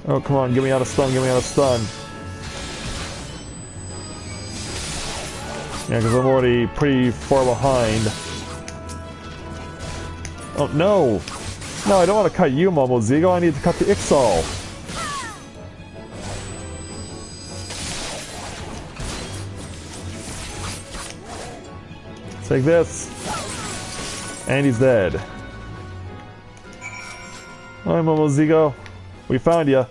Oh, come on, get me out of stun, get me out of stun. Yeah, because I'm already pretty far behind. Oh, no! No, I don't want to cut you, Momozigo. I need to cut the XIV. Take this. And he's dead. Alright, Momozigo. We found you.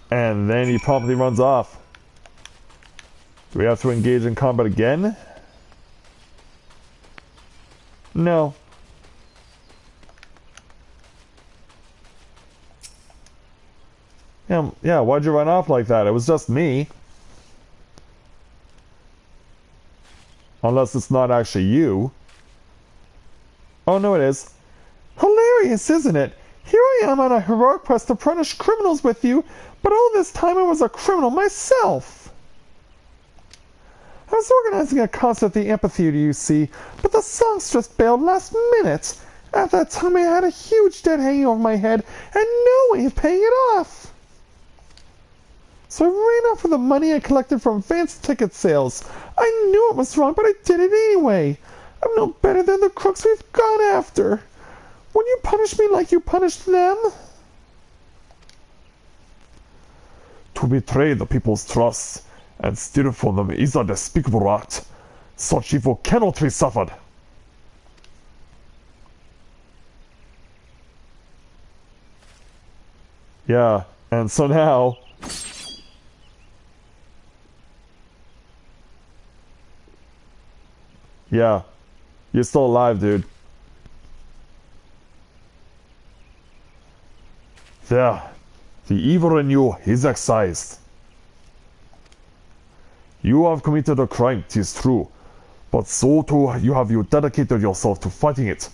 And then he promptly runs off. Do we have to engage in combat again? No. Yeah, why'd you run off like that? It was just me. Unless it's not actually you. Oh, no, it is. Hilarious, isn't it? Here I am on a heroic quest to punish criminals with you, but all this time I was a criminal myself. I was organizing a concert at the amphitheater, you see, but the songstress bailed last minute. At that time I had a huge debt hanging over my head and no way of paying it off. So I ran off with the money I collected from advanced ticket sales. I knew it was wrong, but I did it anyway. I'm no better than the crooks we've gone after. Will you punish me like you punished them? To betray the people's trust and steal from them is a despicable act. Such evil cannot be suffered. Yeah, and so now... Yeah, you're still alive, dude. There, the evil in you is excised. You have committed a crime, 'tis true, but so too have you dedicated yourself to fighting it.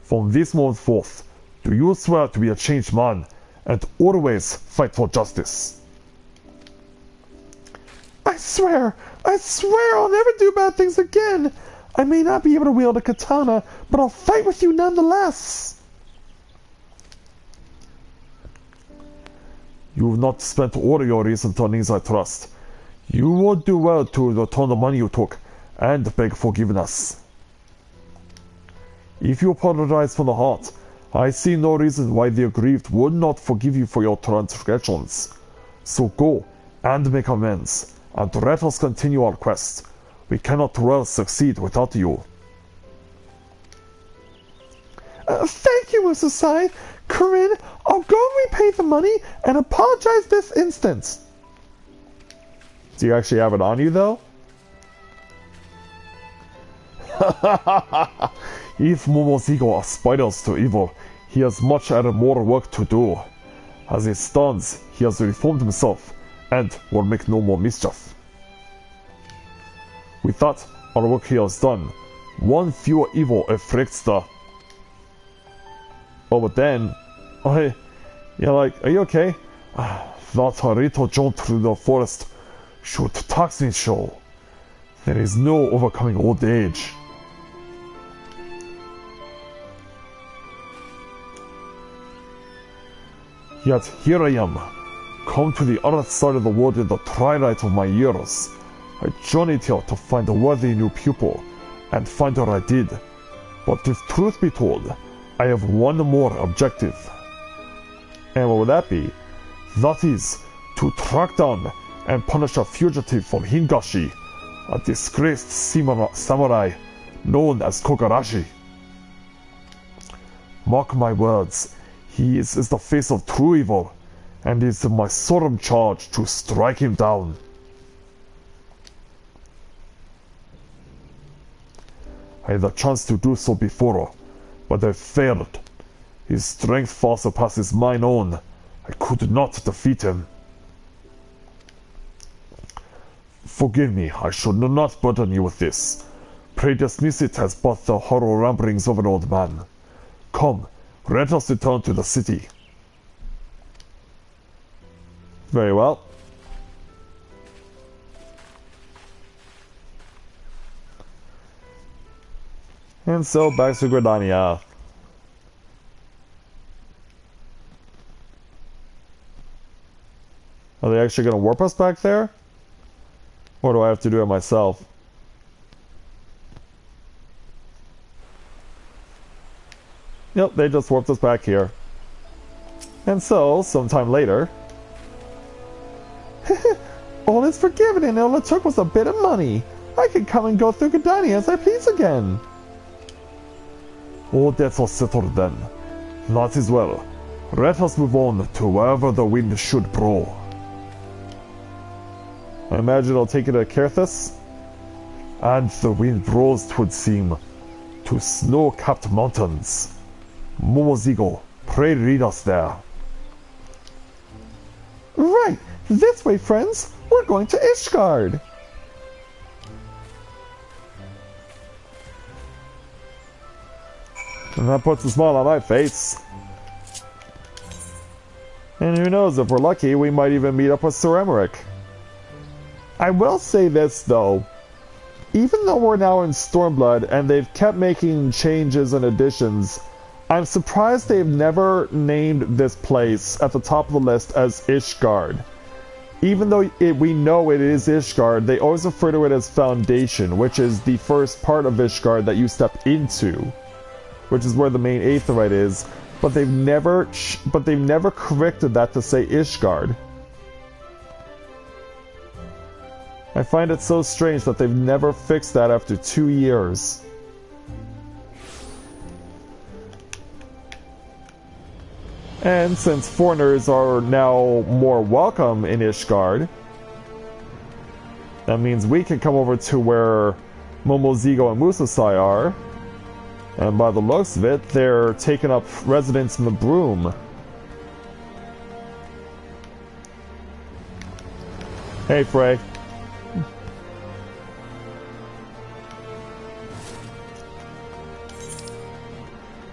From this moment forth, do you swear to be a changed man, and always fight for justice? I swear I'll never do bad things again. I may not be able to wield a katana, but I'll fight with you nonetheless. You've not spent all your recent earnings, I trust. You would do well to return the money you took, and beg forgiveness. If you apologize from the heart, I see no reason why the aggrieved would not forgive you for your transgressions. So go, and make amends, and let us continue our quest. We cannot well succeed without you. Thank you, Musasai. Corinne, I'll go and repay the money and apologize this instant. Do you actually have it on you, though? If Momozigo aspires to evil, he has much more work to do. As it stands, he has reformed himself, and will make no more mischief. With that, our work here is done. One fewer evil afflicts the... Oh, but then... are you okay? That Harito jaunt through the forest should tax me show. There is no overcoming old age. Yet here I am, come to the other side of the world in the twilight of my years. I journeyed here to find a worthy new pupil, and find her I did. But if truth be told, I have one more objective. And what would that be? That is, to track down and punish a fugitive from Hingashi, a disgraced samurai known as Kogarashi. Mark my words, he is the face of true evil, and it is my solemn charge to strike him down. I had the chance to do so before, but I failed. His strength far surpasses mine own. I could not defeat him. Forgive me, I should not burden you with this. Pray dismiss it as but the hollow ramblings of an old man. Come, let us return to the city. Very well. And so back to Gridania. Are they actually going to warp us back there? Or do I have to do it myself? Yep, they just warped us back here. And so, sometime later... All is forgiven and all it took was a bit of money. I can come and go through Gridania as I please again. All debts are settled then. That is well. Let us move on to wherever the wind should blow. I imagine I'll take you to Kerthus. And the wind blows, 'twould seem, to snow-capped mountains. Momozigo, pray lead us there. Right, this way, friends. We're going to Ishgard. And that puts a smile on my face. And who knows, if we're lucky, we might even meet up with Sir Emmerich. I will say this, though. Even though we're now in Stormblood and they've kept making changes and additions, I'm surprised they've never named this place at the top of the list as Ishgard. Even though we know it is Ishgard, they always refer to it as Foundation, which is the first part of Ishgard that you step into, which is where the main Aetheryte is. But they've never corrected that to say Ishgard. I find it so strange that they've never fixed that after 2 years. And since foreigners are now more welcome in Ishgard, that means we can come over to where Momozigo and Musasai are. And by the looks of it, they're taking up residence in the Broom. Hey, Frey.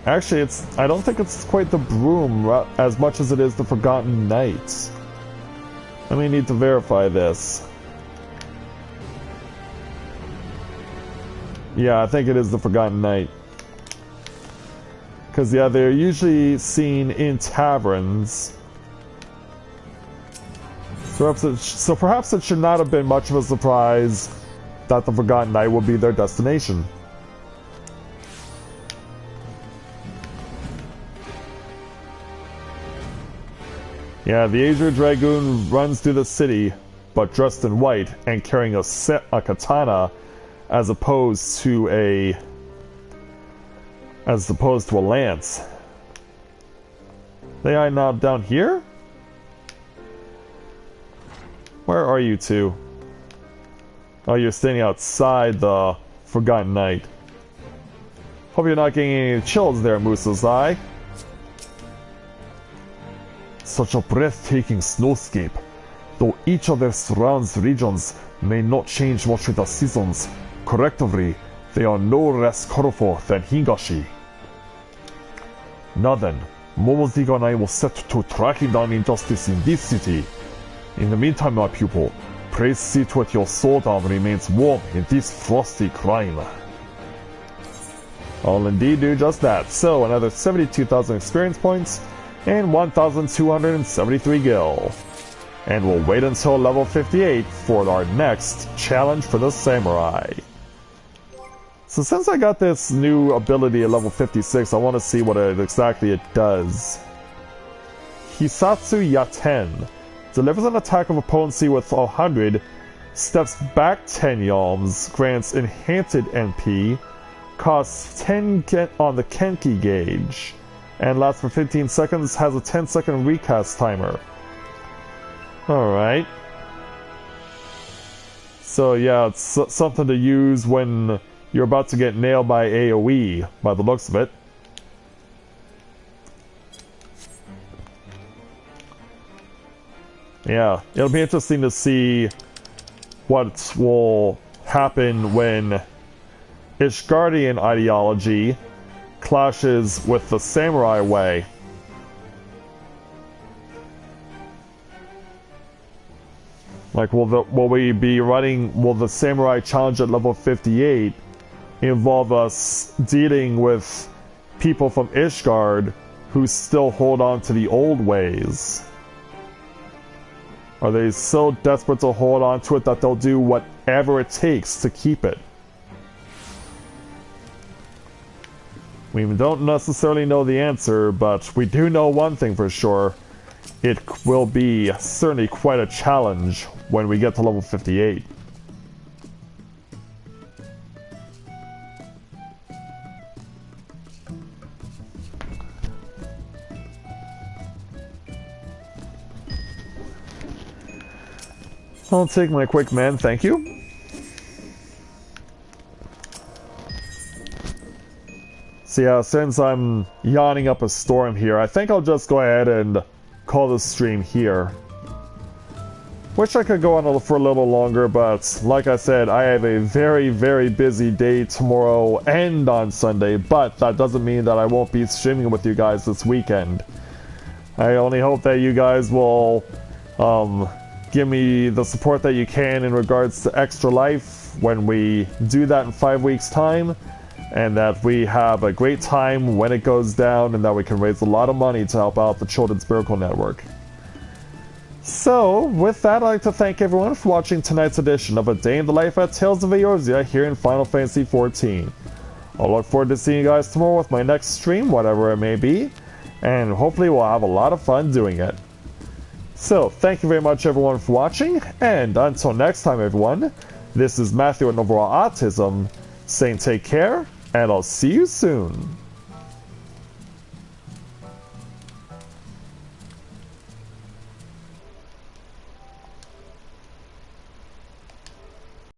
Actually, I don't think it's quite the Broom as much as it is the Forgotten Knights. Let me need to verify this. Yeah, I think it is the Forgotten Knight. Because, yeah, they're usually seen in taverns. So perhaps it should not have been much of a surprise that the Forgotten Knight will be their destination. Yeah, the Azure Dragoon runs through the city, but dressed in white and carrying a katana, as opposed to a lance. They are now down here? Where are you two? Oh, you're standing outside the Forgotten Knight. Hope you're not getting any chills there, Musasai. Such a breathtaking snowscape. Though each of their surrounds regions may not change much with the seasons, collectively, they are no less colorful than Higashi. Now then, Momozigo and I will set to tracking down injustice in this city. In the meantime, my pupil, pray see to it your sword arm remains warm in this frosty clime. I'll indeed do just that. So, another 72,000 experience points and 1,273 gil. And we'll wait until level 58 for our next challenge for the samurai. So since I got this new ability at level 56, I want to see what exactly it does. Hisatsu Yaten. Delivers an attack of potency with 100, steps back 10 yalms, grants enhanced MP, costs 10 on the Kenki gauge, and lasts for 15 seconds, has a 10-second recast timer. Alright. So yeah, it's something to use when you're about to get nailed by AoE, by the looks of it. Yeah, it'll be interesting to see what will happen when Ishgardian ideology clashes with the samurai way. Like, will the samurai challenge at level 58 involve us dealing with people from Ishgard who still hold on to the old ways? Are they so desperate to hold on to it that they'll do whatever it takes to keep it? We don't necessarily know the answer, but we do know one thing for sure. It will be certainly quite a challenge when we get to level 58. I'll take my quick man, thank you. So yeah, since I'm yawning up a storm here, I think I'll just go ahead and call this stream here. Wish I could go on for a little longer, but like I said, I have a very, very busy day tomorrow and on Sunday, but that doesn't mean that I won't be streaming with you guys this weekend. I only hope that you guys will give me the support that you can in regards to Extra Life when we do that in 5 weeks' time, and that we have a great time when it goes down, and that we can raise a lot of money to help out the Children's Miracle Network. So, with that, I'd like to thank everyone for watching tonight's edition of A Day in the Life at Tales of Eorzea here in Final Fantasy XIV. I'll look forward to seeing you guys tomorrow with my next stream, whatever it may be, and hopefully we'll have a lot of fun doing it. So, thank you very much everyone for watching, and until next time everyone, this is Matthew at Novaura Autism, saying take care, and I'll see you soon.